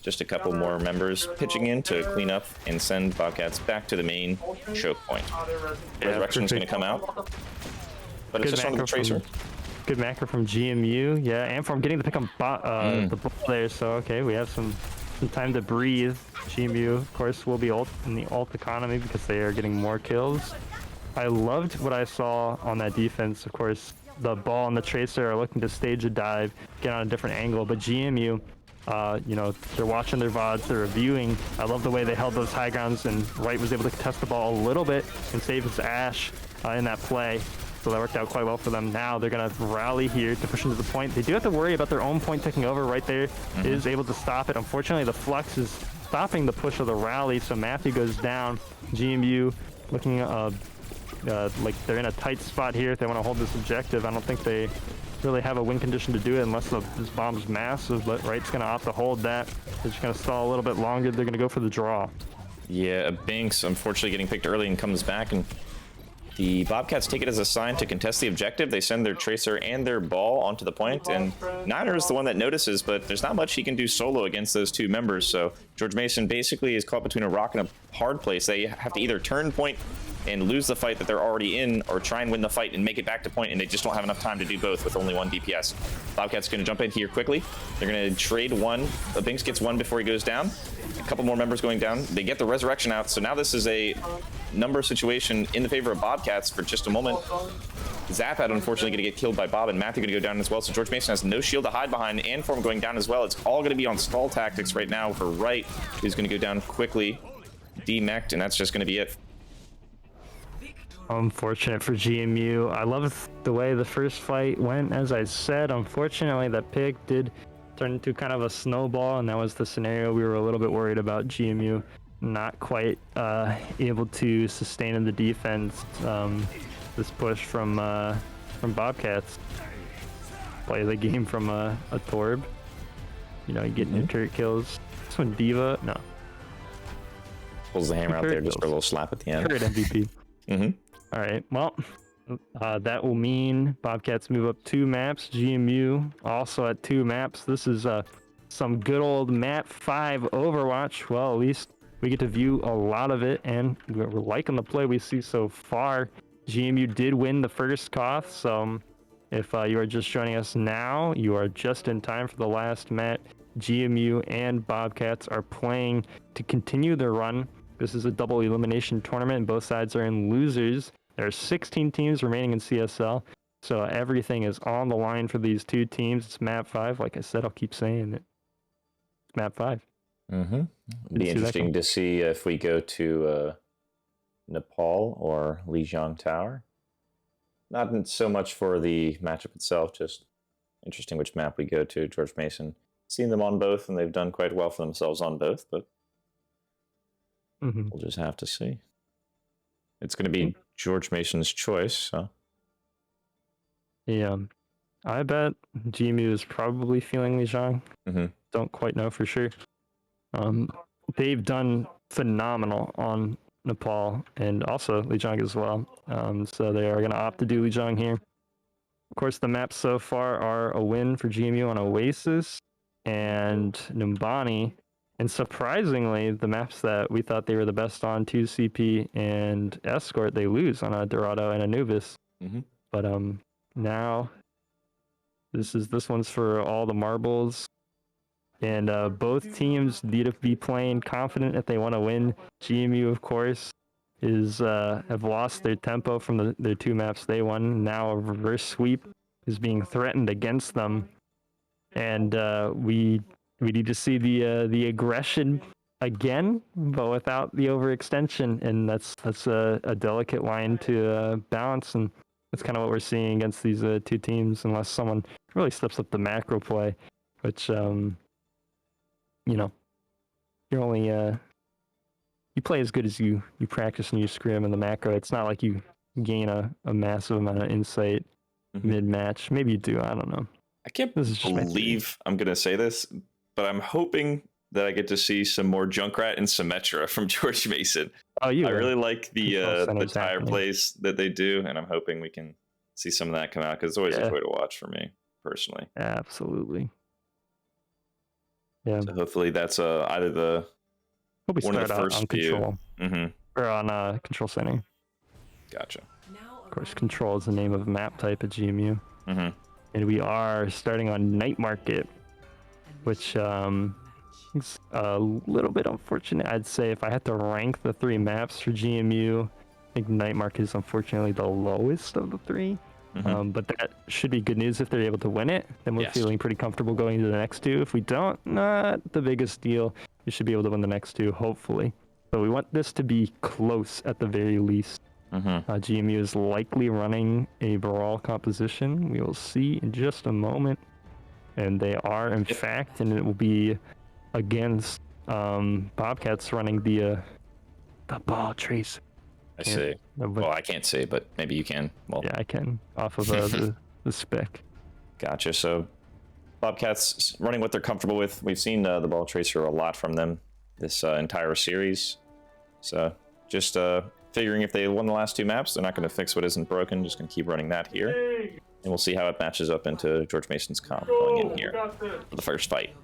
just a couple more members pitching in to clean up and send Bobcats back to the main choke point. Resurrection is going to come out, but it's just on the Tracer. Good macro from GMU, yeah, and from getting to pick up the ball there. So okay, we have some time to breathe. GMU, of course, will be in the ult economy because they are getting more kills. I loved what I saw on that defense. Of course, the ball and the tracer are looking to stage a dive, get on a different angle, but GMU, you know, they're watching their VODs, they're reviewing. I love the way they held those high grounds, and Wright was able to contest the ball a little bit and save his Ash in that play. So that worked out quite well for them. Now they're going to rally here to push into the point. They do have to worry about their own point taking over. Right there is able to stop it. Unfortunately, the Flux is stopping the push of the rally, so Matthew goes down. GMU looking like they're in a tight spot here if they want to hold this objective. I don't think they really have a win condition to do it unless this bomb's massive, but Wright's going to opt to hold that. They're just going to stall a little bit longer. They're going to go for the draw. Yeah, Binks unfortunately getting picked early and comes back, and the Bobcats take it as a sign to contest the objective. They send their tracer and their ball onto the point, and Niner is the one that notices, but there's not much he can do solo against those two members. So George Mason basically is caught between a rock and a hard place. They have to either turn point and lose the fight that they're already in, or try and win the fight and make it back to point, and they just don't have enough time to do both with only one DPS. Bobcats going to jump in here quickly. They're going to trade one. Binks gets one before he goes down. A couple more members going down. They get the resurrection out, so now this is a number situation in the favor of Bobcats for just a moment. Zapad unfortunately going to get killed by Bob, and Matthew going to go down as well, so George Mason has no shield to hide behind, and Form going down as well. It's all going to be on stall tactics right now for Wright, who's going to go down quickly, demeched, and that's just going to be it. Unfortunate for GMU. I love the way the first fight went. As I said, unfortunately, that pick did turn into kind of a snowball, and that was the scenario we were a little bit worried about. GMU not quite able to sustain in the defense. This push from Bobcats. Play the game from a Torb. You know, you get new turret kills. This one, Diva, no. Pulls the hammer out there just for a little slap at the end. Turret MVP. All right, well, that will mean Bobcats move up 2 maps. GMU also at 2 maps. This is some good old map 5 Overwatch. Well, at least we get to view a lot of it, and we're liking the play we see so far. GMU did win the first Koth, so if you are just joining us now, you are just in time for the last match. GMU and Bobcats are playing to continue their run. This is a double elimination tournament, and both sides are in losers. There are 16 teams remaining in CSL, so everything is on the line for these 2 teams. It's map 5. Like I said, I'll keep saying it. It's map 5. It'd be interesting to see if we go to Nepal or Lijiang Tower. Not so much for the matchup itself, just interesting which map we go to. George Mason, seen them on both, and they've done quite well for themselves on both, but we'll just have to see. It's going to be George Mason's choice, so. Yeah, I bet GMU is probably feeling Lijiang. Don't quite know for sure. They've done phenomenal on Nepal and also Lijiang as well. So they are going to opt to do Lijiang here. Of course, the maps so far are a win for GMU on Oasis and Numbani. And surprisingly, the maps that we thought they were the best on, 2CP and Escort, they lose on a Dorado and Anubis. But now this one's for all the marbles. And both teams need to be playing confident if they want to win. GMU, of course, have lost their tempo from their 2 maps they won. Now a reverse sweep is being threatened against them. And we need to see the aggression again, but without the overextension, and that's a delicate line to balance, and that's kind of what we're seeing against these 2 teams, unless someone really steps up the macro play, which you know, you're only you play as good as you practice and you scrim in the macro. It's not like you gain a massive amount of insight mid-match. Maybe you do, I don't know. I can't believe I'm going to say this, but I'm hoping that I get to see some more Junkrat and Symmetra from George Mason. I really like the tire plays that they do, and I'm hoping we can see some of that come out, because it's always a joy to watch for me, personally. Absolutely. Yeah. So hopefully that's either one of the first few. Or on control center. Gotcha. Of course, control is the name of map type at GMU. And we are starting on Night Market, which is a little bit unfortunate. I'd say if I had to rank the 3 maps for GMU think Night Mark is unfortunately the lowest of the three. But that should be good news if they're able to win it. Then we're Yes. feeling pretty comfortable going into the next two. If we don't, not the biggest deal. We should be able to win the next two, hopefully. But we want this to be close at the very least. GMU is likely running a Brawl composition. We will see in just a moment. And they are, in fact, and it will be against Bobcats running the ball trace. I see. Well, I can't see, but maybe you can. Well, yeah, I can off of the spec. Gotcha. So Bobcats running what they're comfortable with. We've seen the ball tracer a lot from them this entire series. So just figuring if they won the last two maps, they're not going to fix what isn't broken. Just going to keep running that here. And we'll see how it matches up into George Mason's comp going in here for the first fight.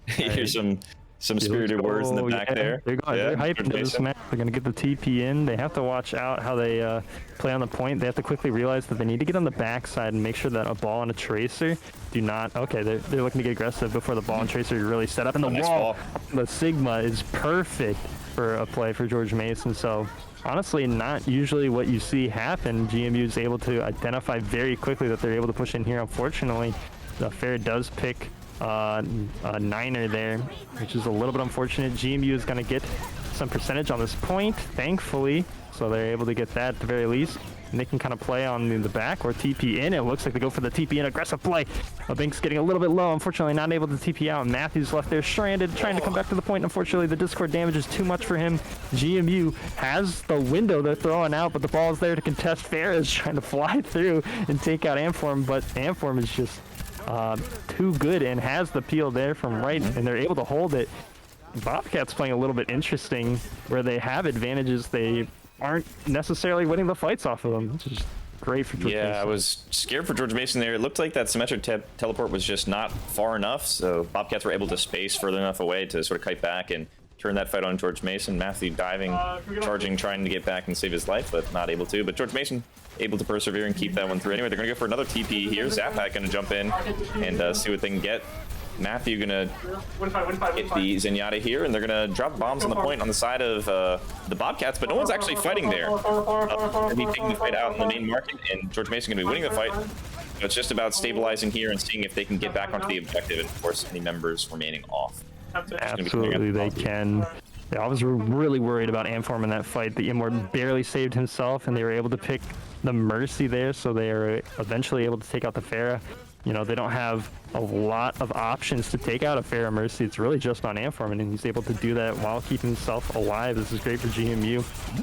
Here's some spirited words in the back there. They're hyping this match. They're going to get the TP in. They have to watch out how they play on the point. They have to quickly realize that they need to get on the backside and make sure that a ball and a tracer do not... Okay, they're looking to get aggressive before the ball and tracer really set up. And the wall, the Sigma is perfect for a play for George Mason. So honestly, not usually what you see happen. GMU is able to identify very quickly that they're able to push in here. Unfortunately, the Fair does pick a niner there, which is a little bit unfortunate. GMU is going to get some percentage on this point, thankfully, so they're able to get that at the very least. And they can kind of play on the back or TP in. It looks like they go for the TP in. Aggressive play. Bink's getting a little bit low. Unfortunately, not able to TP out. Matthews left there stranded, trying to come back to the point. Unfortunately, the Discord damage is too much for him. GMU has the window they're throwing out, but the ball is there to contest. Fair is trying to fly through and take out Amform, but Amform is just too good and has the peel there from right, and they're able to hold it. Bobcats playing a little bit interesting where they have advantages. They aren't necessarily winning the fights off of them, which is great for George Mason. I was scared for George Mason there. It looked like that symmetric teleport was just not far enough, so Bobcats were able to space further enough away to sort of kite back and turn that fight on George Mason. Matthew diving, charging, trying to get back and save his life, but not able to. But George Mason able to persevere and keep that one through. Anyway, they're going to go for another TP here. Zapat going to jump in and see what they can get. Matthew going to get the Zenyatta here, and they're going to drop bombs on the point on the side of the Bobcats, but no one's actually fighting there. They'll be taking the fight out in the main market, and George Mason going to be winning the fight. So it's just about stabilizing here and seeing if they can get back onto the objective and force any members remaining off. Absolutely, they can. Yeah, I was really worried about Amform in that fight. The Immort barely saved himself, and they were able to pick the Mercy there, so they are eventually able to take out the Pharah. You know, they don't have a lot of options to take out a Pharah Mercy. It's really just on Amform, and he's able to do that while keeping himself alive. This is great for GMU.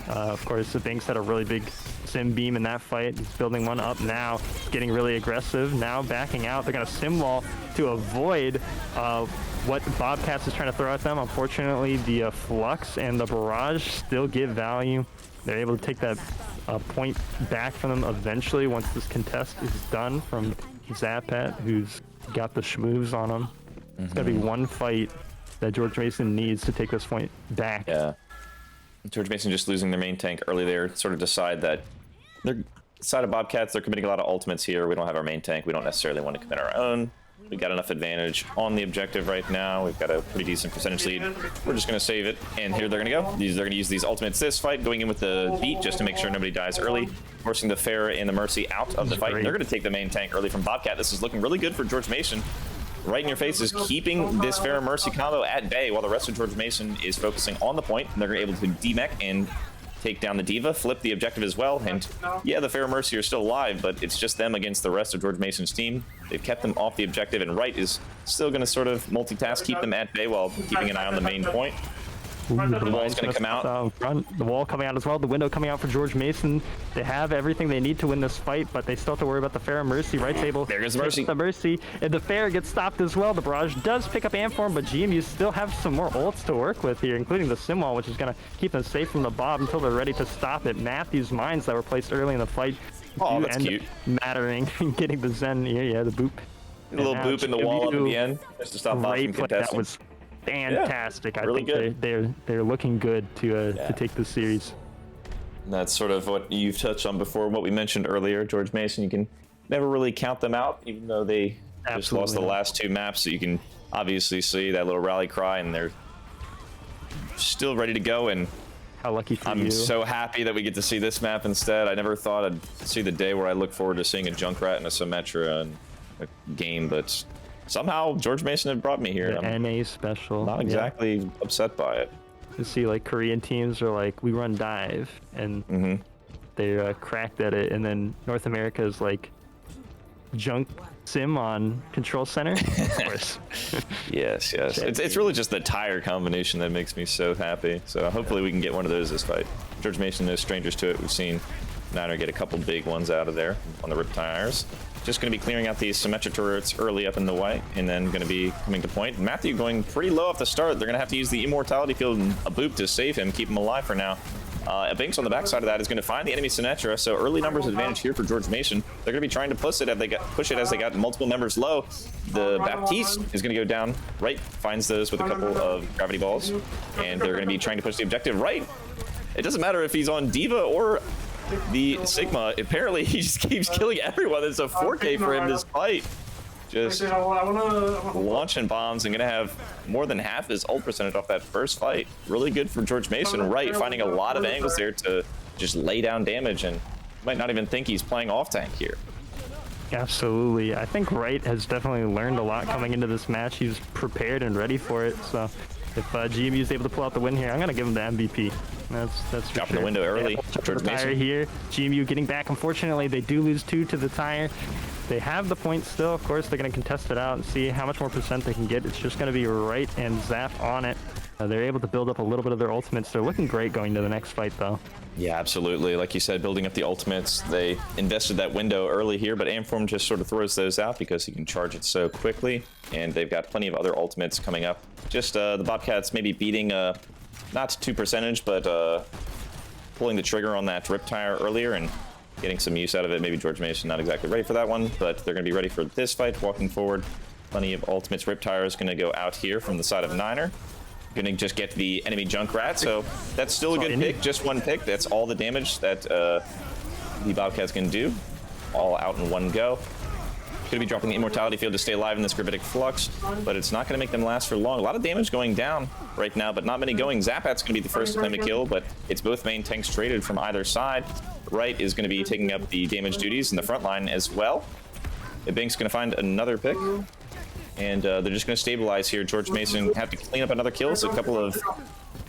Of course, the Banks had a really big Sim Beam in that fight. He's building one up now, getting really aggressive. Now backing out. They're going to Sim Wall to avoid what Bobcats is trying to throw at them. Unfortunately, the Flux and the Barrage still give value. They're able to take that point back from them eventually once this contest is done from Zapat, who's got the schmoves on him. It's going to be one fight that George Mason needs to take this point back. Yeah. George Mason just losing their main tank early there, sort of decide that they're side of Bobcats, they're committing a lot of ultimates here. We don't have our main tank. We don't necessarily want to commit our own. We got enough advantage on the objective right now. We've got a pretty decent percentage lead. We're just going to save it, and here they're going to go. They're going to use these ultimates this fight, going in with the beat just to make sure nobody dies early, forcing the Pharah and the Mercy out of the fight. They're going to take the main tank early from Bobcat. This is looking really good for George Mason. Right in your face is keeping this Pharah Mercy combo at bay while the rest of George Mason is focusing on the point. And they're able to demech and take down the Diva, flip the objective as well, and yeah, the Pharah Mercy are still alive, but it's just them against the rest of George Mason's team. They've kept them off the objective, and Wright is still going to sort of multitask, keep them at bay while keeping an eye on the main point. The wall's going to come out. Front, the wall coming out as well. The window coming out for George Mason. They have everything they need to win this fight, but they still have to worry about the Pharah Mercy. Wright's able there goes the to Mercy. the Mercy, and the Pharah gets stopped as well. The Barrage does pick up Amform, but GMU still have some more ults to work with here, including the Sim Wall, which is going to keep them safe from the Bob until they're ready to stop it. Matthew's mines that were placed early in the fight Oh, do that's end cute. up mattering and getting the Zen here. Yeah, the boop. A little boop in the wall up at the end just to stop Bob from Great play. That contesting. was fantastic. really I think good. they're looking good to take the series. And that's sort of what you've touched on before, what we mentioned earlier. George Mason, you can never really count them out, even though they just lost the last two maps. So you can obviously see that little rally cry, and they're still ready to go. And How lucky for you. I'm so happy that we get to see this map instead. I never thought I'd see the day where I look forward to seeing a Junkrat and a Symmetra in a game, but somehow George Mason had brought me here. The and I'm NA special. not exactly upset by it. You see, like, Korean teams are like, we run dive, and they're cracked at it, and then North America is like, junk sim on control center. Of course. Yes. It's really just the tire combination that makes me so happy. So hopefully we can get one of those this fight. George Mason, no strangers to it. We've seen Niner get a couple big ones out of there on the rip tires. Just going to be clearing out these Symmetra turrets early up in the white, and then going to be coming to point. Matthew going pretty low off the start. They're going to have to use the Immortality Field and a boop to save him, keep him alive for now. Binks on the backside of that is going to find the enemy Symmetra, so early numbers advantage here for George Mason. They're going to be trying to push it as they got multiple members low. The Baptiste is going to go down. Right finds those with a couple of gravity balls, and they're going to be trying to push the objective. Right, it doesn't matter if he's on Diva or the Sigma. Apparently, he just keeps killing everyone. It's a 4K for him this fight. Just launching bombs and gonna have more than half his ult percentage off that first fight. Really good for George Mason. Right, finding a lot of angles there to just lay down damage, and might not even think he's playing off tank here. Absolutely. I think Wright has definitely learned a lot coming into this match. He's prepared and ready for it. So if GMU is able to pull out the win here, I'm gonna give him the MVP. That's dropping sure. the window early. George Tire Mason here. GMU getting back. Unfortunately, they do lose 2 to the tire. They have the points still. Of course, they're going to contest it out and see how much more percent they can get. It's just going to be Wright and Zap on it. They're able to build up a little bit of their ultimates. They're looking great going to the next fight, though. Yeah, absolutely. Like you said, building up the ultimates. They invested that window early here, but Amform just sort of throws those out because he can charge it so quickly, and they've got plenty of other ultimates coming up. Just the Bobcats maybe beating, not 2%, but pulling the trigger on that Riptire earlier and getting some use out of it. Maybe George Mason not exactly ready for that one, but they're going to be ready for this fight, walking forward. Plenty of ultimates. Riptire is going to go out here from the side of Niner. Going to just get the enemy Junkrat, so that's still a good pick. Just one pick. That's all the damage that the Bobcats can do. All out in one go. Going to be dropping the Immortality Field to stay alive in this Gravitic Flux, but it's not going to make them last for long. A lot of damage going down right now, but not many going. Zapat's going to be the first to claim a kill, but it's both main tanks traded from either side. Wright is going to be taking up the damage duties in the front line as well. Bink's going to find another pick, and they're just going to stabilize here. George Mason have to clean up another kill, so a couple of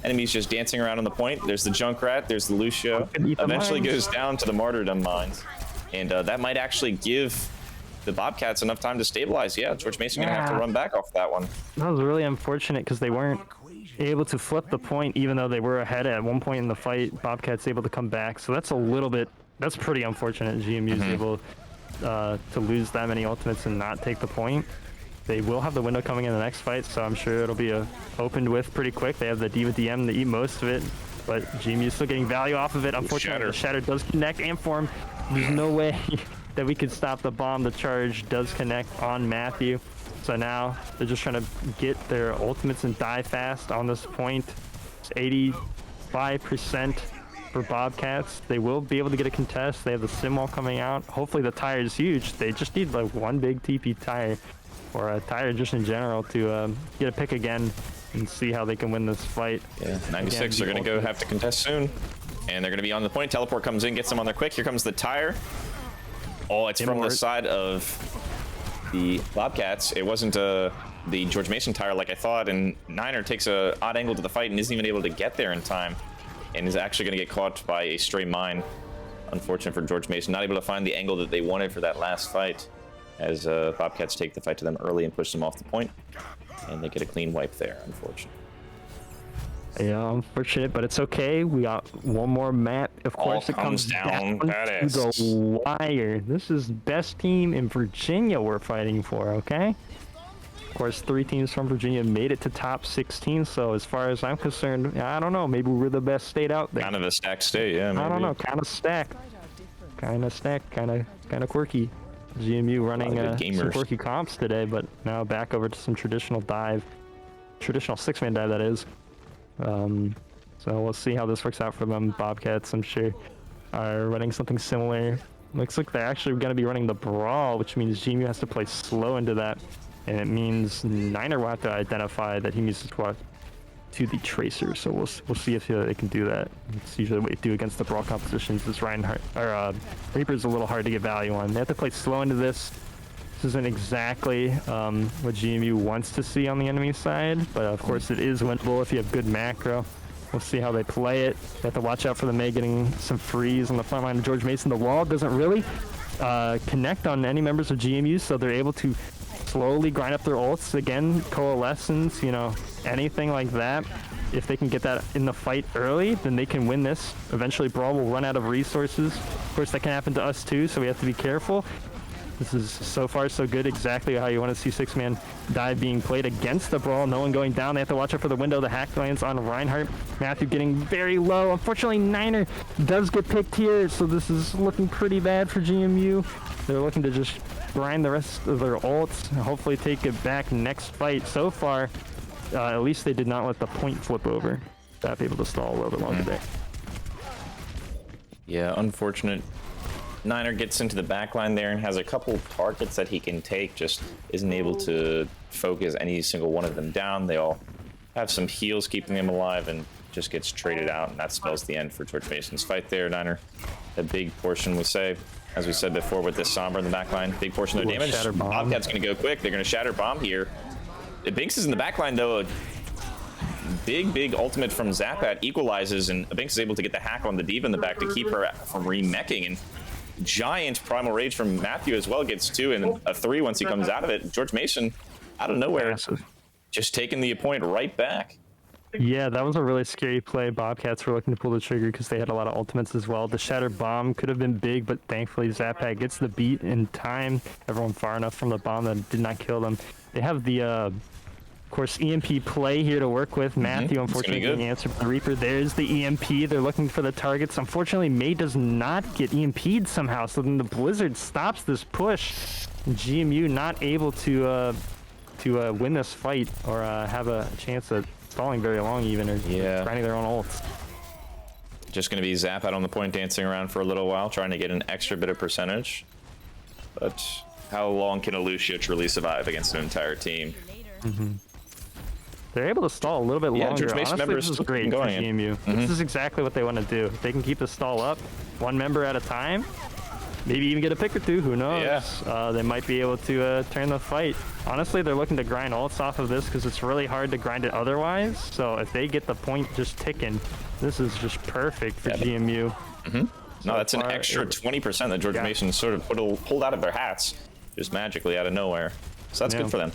enemies just dancing around on the point. There's the Junkrat, there's the Lucio. Eventually goes down to the Martyrdom Mines, and that might actually give the Bobcats enough time to stabilize. Yeah, George Mason going to have to run back off that one. That was really unfortunate because they weren't able to flip the point, even though they were ahead at one point in the fight. Bobcats able to come back, so that's a little bit, that's pretty unfortunate. GMU is able to lose that many ultimates and not take the point. They will have the window coming in the next fight, so I'm sure it'll be opened with pretty quick. They have the Diva DM to eat most of it, but GMU is still getting value off of it. Unfortunately, the Shatter does connect. Amform, there's no way that we could stop the bomb. The charge does connect on Matthew. So now they're just trying to get their ultimates and die fast on this point. It's 85% for Bobcats. They will be able to get a contest. They have the sim wall coming out. Hopefully the tire is huge. They just need like one big TP tire, or a tire just in general, to get a pick again and see how they can win this fight. Yeah, 96 again, they're going to have to contest soon. And they're going to be on the point. Teleport comes in, gets them on there quick. Here comes the tire. Oh, it's from the side of the Bobcats. It wasn't the George Mason tire like I thought, and Niner takes a odd angle to the fight and isn't even able to get there in time, and is actually going to get caught by a stray mine. Unfortunate for George Mason, not able to find the angle that they wanted for that last fight, as Bobcats take the fight to them early and push them off the point, and they get a clean wipe there, unfortunately. Yeah, unfortunate, but it's okay. We got one more map. Of course, it comes down to the wire. This is best team in Virginia we're fighting for, okay? Of course, 3 teams from Virginia made it to top 16, so as far as I'm concerned, I don't know, maybe we're the best state out there. Kind of a stacked state, yeah, maybe. I don't know, kind of stacked. Kind of quirky. GMU running some quirky comps today, but now back over to some traditional 6-man dive, that is. So we'll see how this works out for them. Bobcats, I'm sure, are running something similar. Looks like they're actually going to be running the Brawl, which means GMU has to play slow into that, and it means Niner will have to identify that he needs to to the Tracer. So we'll see if they can do that. It's usually what you do against the brawl competitions. This Reinhardt or Reaper's a little hard to get value on. They have to play slow into this. This isn't exactly what GMU wants to see on the enemy side, but of course it is winnable if you have good macro. We'll see how they play it. They have to watch out for the May getting some freeze on the front line of George Mason. The wall doesn't really connect on any members of GMU, so they're able to slowly grind up their ults. Again, coalescence, you know, anything like that. If they can get that in the fight early, then they can win this. Eventually, Brawl will run out of resources. Of course, that can happen to us too, so we have to be careful. This is so far so good, exactly how you want to see six-man dive being played against the Brawl. No one going down. They have to watch out for the window. The hack lands on Reinhardt. Matthew getting very low. Unfortunately, Niner does get picked here, so this is looking pretty bad for GMU. They're looking to just grind the rest of their ults and hopefully take it back next fight. So far, at least they did not let the point flip over. Got able to stall a little bit longer there. Yeah, unfortunate. Niner gets into the back line there and has a couple targets that he can take, just isn't able to focus any single one of them down. They all have some heals keeping them alive and just gets traded out, and that spells the end for George Mason's fight there. Niner, a big portion we say, as we said before with this Sombra in the back line, big portion of their damage. Bobcat's going to go quick. They're going to shatter bomb here. Binks is in the back line though. Big ultimate from Zapat equalizes, and Binks is able to get the hack on the Diva in the back to keep her from remeching, and giant primal rage from Matthew as well gets 2 and a 3 once he comes out of it. George Mason out of nowhere, just taking the point right back. Yeah, that was a really scary play. Bobcats were looking to pull the trigger because they had a lot of ultimates as well. The shatter bomb could have been big, but thankfully Zapat gets the beat in time. Everyone far enough from the bomb that did not kill them. They have the of course, EMP play here to work with. Matthew, unfortunately, getting answered by the Reaper. There's the EMP. They're looking for the targets. Unfortunately, May does not get EMP'd somehow, so then the Blizzard stops this push. GMU not able to win this fight or have a chance at stalling very long even, or grinding their own ults. Just going to be Zapat on the point, dancing around for a little while, trying to get an extra bit of percentage. But how long can a Lucio truly survive against an entire team? They're able to stall a little bit longer. George Mason Honestly, this is great for GMU. This is exactly what they want to do. If they can keep the stall up, one member at a time, maybe even get a pick or two, who knows? Yeah. They might be able to turn the fight. Honestly, they're looking to grind ults off of this because it's really hard to grind it otherwise. So if they get the point just ticking, this is just perfect for GMU. No, that's an extra 20% that George Mason sort of pulled out of their hats, just magically out of nowhere. So that's good for them.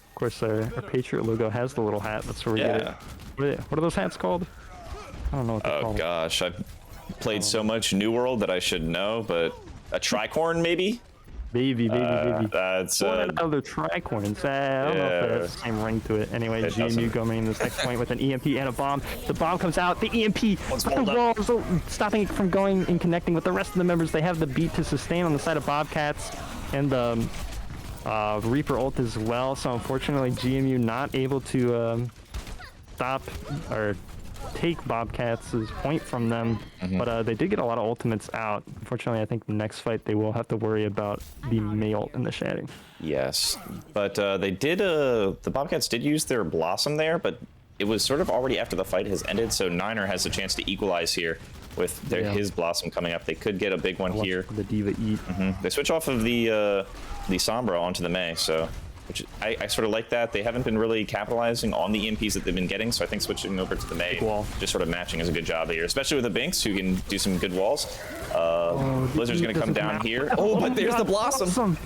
Of course, our Patriot logo has the little hat. That's where we get it. What are those hats called? I don't know what they're called. Oh gosh, I've played so much New World that I should know, but a tricorn maybe? Baby. That's other tricorns. I don't know if that has the same ring to it. Anyway, GMU going in this next point with an EMP and a bomb. The bomb comes out. The EMP, the wall is stopping it from going and connecting with the rest of the members. They have the beat to sustain on the side of Bobcats and the Reaper ult as well. So unfortunately, GMU not able to stop or take Bobcats' point from them, but they did get a lot of ultimates out. Unfortunately, I think the next fight they will have to worry about the May ult and the Shatting. Yes, but they did, the Bobcats did use their Blossom there, but it was sort of already after the fight has ended, so Niner has a chance to equalize here with his Blossom coming up. They could get a big one here. The Diva eat. They switch off of the Sombra onto the May, so which I sort of like that. They haven't been really capitalizing on the EMPs that they've been getting, so I think switching over to the May, just sort of matching is a good job here, especially with the Binks, who can do some good walls. Blizzard's going to come down here. Oh, but there's the Blossom.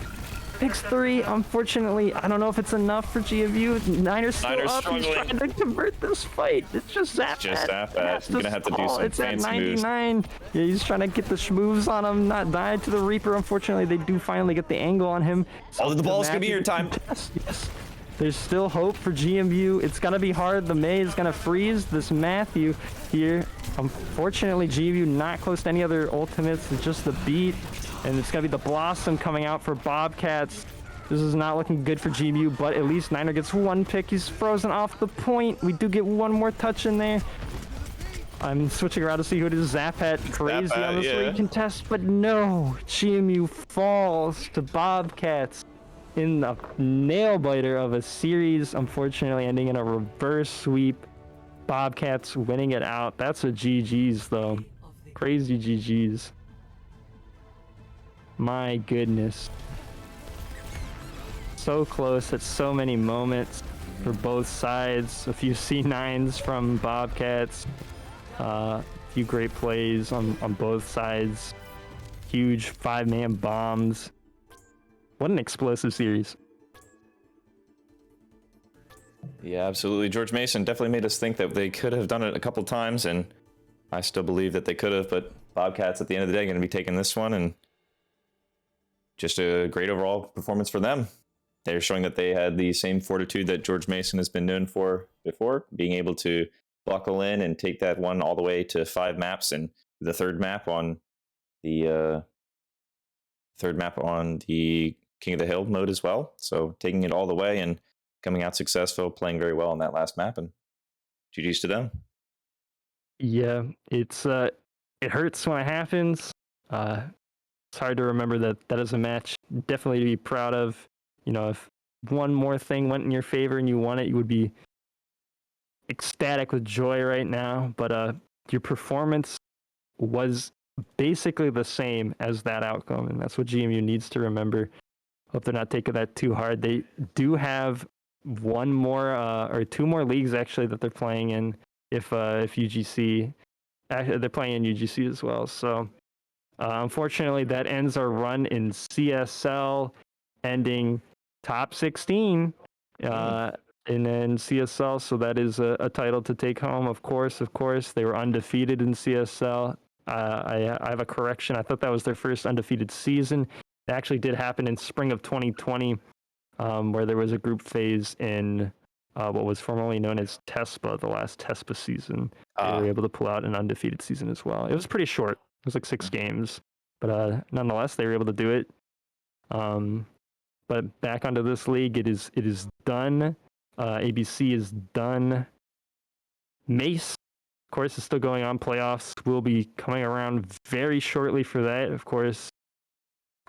X3, unfortunately, I don't know if it's enough for GMU. Niner's still up. He's trying to convert this fight. It's just Zapat. He's going to have to do some It's at fancy 99. moves. Yeah, he's trying to get the schmoves on him, not die to the Reaper. Unfortunately, they do finally get the angle on him. Oh, the ball's going to be your time. Yes. There's still hope for GMU. It's going to be hard. The May is going to freeze this Matthew here. Unfortunately, GMU not close to any other ultimates. It's just the beat. And it's going to be the Blossom coming out for Bobcats. This is not looking good for GMU, but at least Niner gets one pick. He's frozen off the point. We do get one more touch in there. I'm switching around to see who it is. Zapat crazy on this league contest, but no. GMU falls to Bobcats. in a nail biter of a series, unfortunately ending in a reverse sweep. Bobcats winning it out. That's a GG's though. Crazy GG's. My goodness. So close at so many moments for both sides. A few C9s from Bobcats. A few great plays on both sides. Huge 5-man bombs. What an explosive series. Yeah, absolutely. George Mason definitely made us think that they could have done it a couple times, and I still believe that they could have, but Bobcats at the end of the day are going to be taking this one, and just a great overall performance for them. They're showing that they had the same fortitude that George Mason has been known for before, being able to buckle in and take that one all the way to 5 maps, and the third map on the King of the Hill mode as well. So taking it all the way and coming out successful, playing very well on that last map, and GG's to them. Yeah, it's it hurts when it happens. It's hard to remember that is a match definitely to be proud of. You know, if one more thing went in your favor and you won it, you would be ecstatic with joy right now. But your performance was basically the same as that outcome, and that's what GMU needs to remember. Hope they're not taking that too hard. They do have one more or two more leagues actually that they're playing in. If UGC, actually, they're playing in UGC as well. So unfortunately, that ends our run in CSL, ending top 16 and then CSL. So that is a title to take home. Of course, they were undefeated in CSL. I have a correction. I thought that was their first undefeated season. It actually did happen in spring of 2020, where there was a group phase in what was formerly known as TESPA, the last TESPA season. They were able to pull out an undefeated season as well. It was pretty short. It was like 6 games, but nonetheless, they were able to do it. But back onto this league, it is done. ABC is done. Mace, of course, is still going on. Playoffs will be coming around very shortly for that. Of course,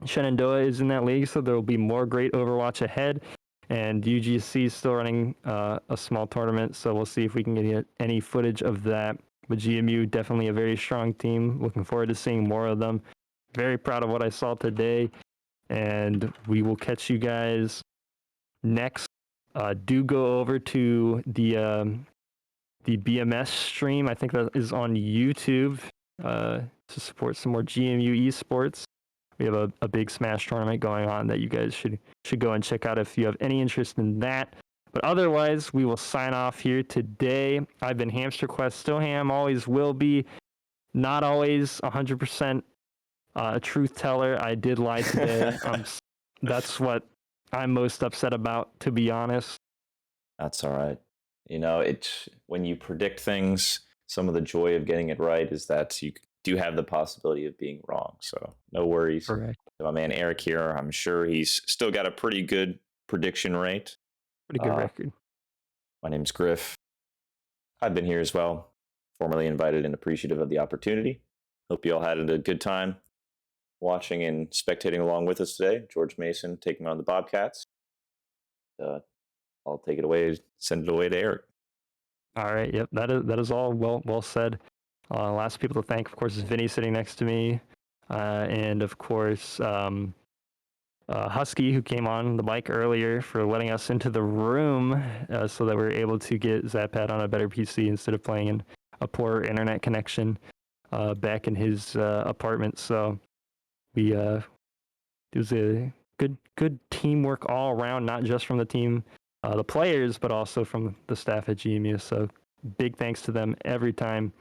Shenandoah is in that league, so there will be more great Overwatch ahead. And UGC is still running a small tournament, so we'll see if we can get any footage of that. But GMU, definitely a very strong team. Looking forward to seeing more of them. Very proud of what I saw today. And we will catch you guys next. Do go over to the BMS stream. I think that is on YouTube to support some more GMU Esports. We have a big Smash tournament going on that you guys should go and check out if you have any interest in that. But otherwise, we will sign off here today. I've been Hamster Quest, still ham, always will be. Not always 100% a truth teller. I did lie today. That's what I'm most upset about, to be honest. That's all right. You know, when you predict things, some of the joy of getting it right is that you do have the possibility of being wrong. So no worries. Correct. My man Eric here, I'm sure he's still got a pretty good prediction rate. Pretty good record. My name's Griff. I've been here as well, formerly invited and appreciative of the opportunity. Hope you all had a good time watching and spectating along with us today. George Mason taking on the Bobcats. I'll take it away, send it away to Eric. All right. Yep. That is all well said. Last people to thank, of course, is Vinny sitting next to me, and of course Husky, who came on the mic earlier, for letting us into the room so that we were able to get Zapad on a better PC instead of playing in a poor internet connection back in his apartment. So it was a good teamwork all around, not just from the team, the players, but also from the staff at GMU. So big thanks to them every time.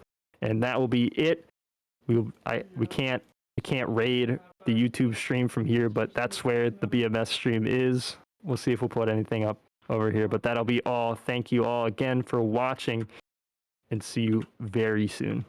And that will be it. We can't raid the YouTube stream from here, but that's where the BMS stream is. We'll see if we'll put anything up over here, but that'll be all. Thank you all again for watching, and see you very soon.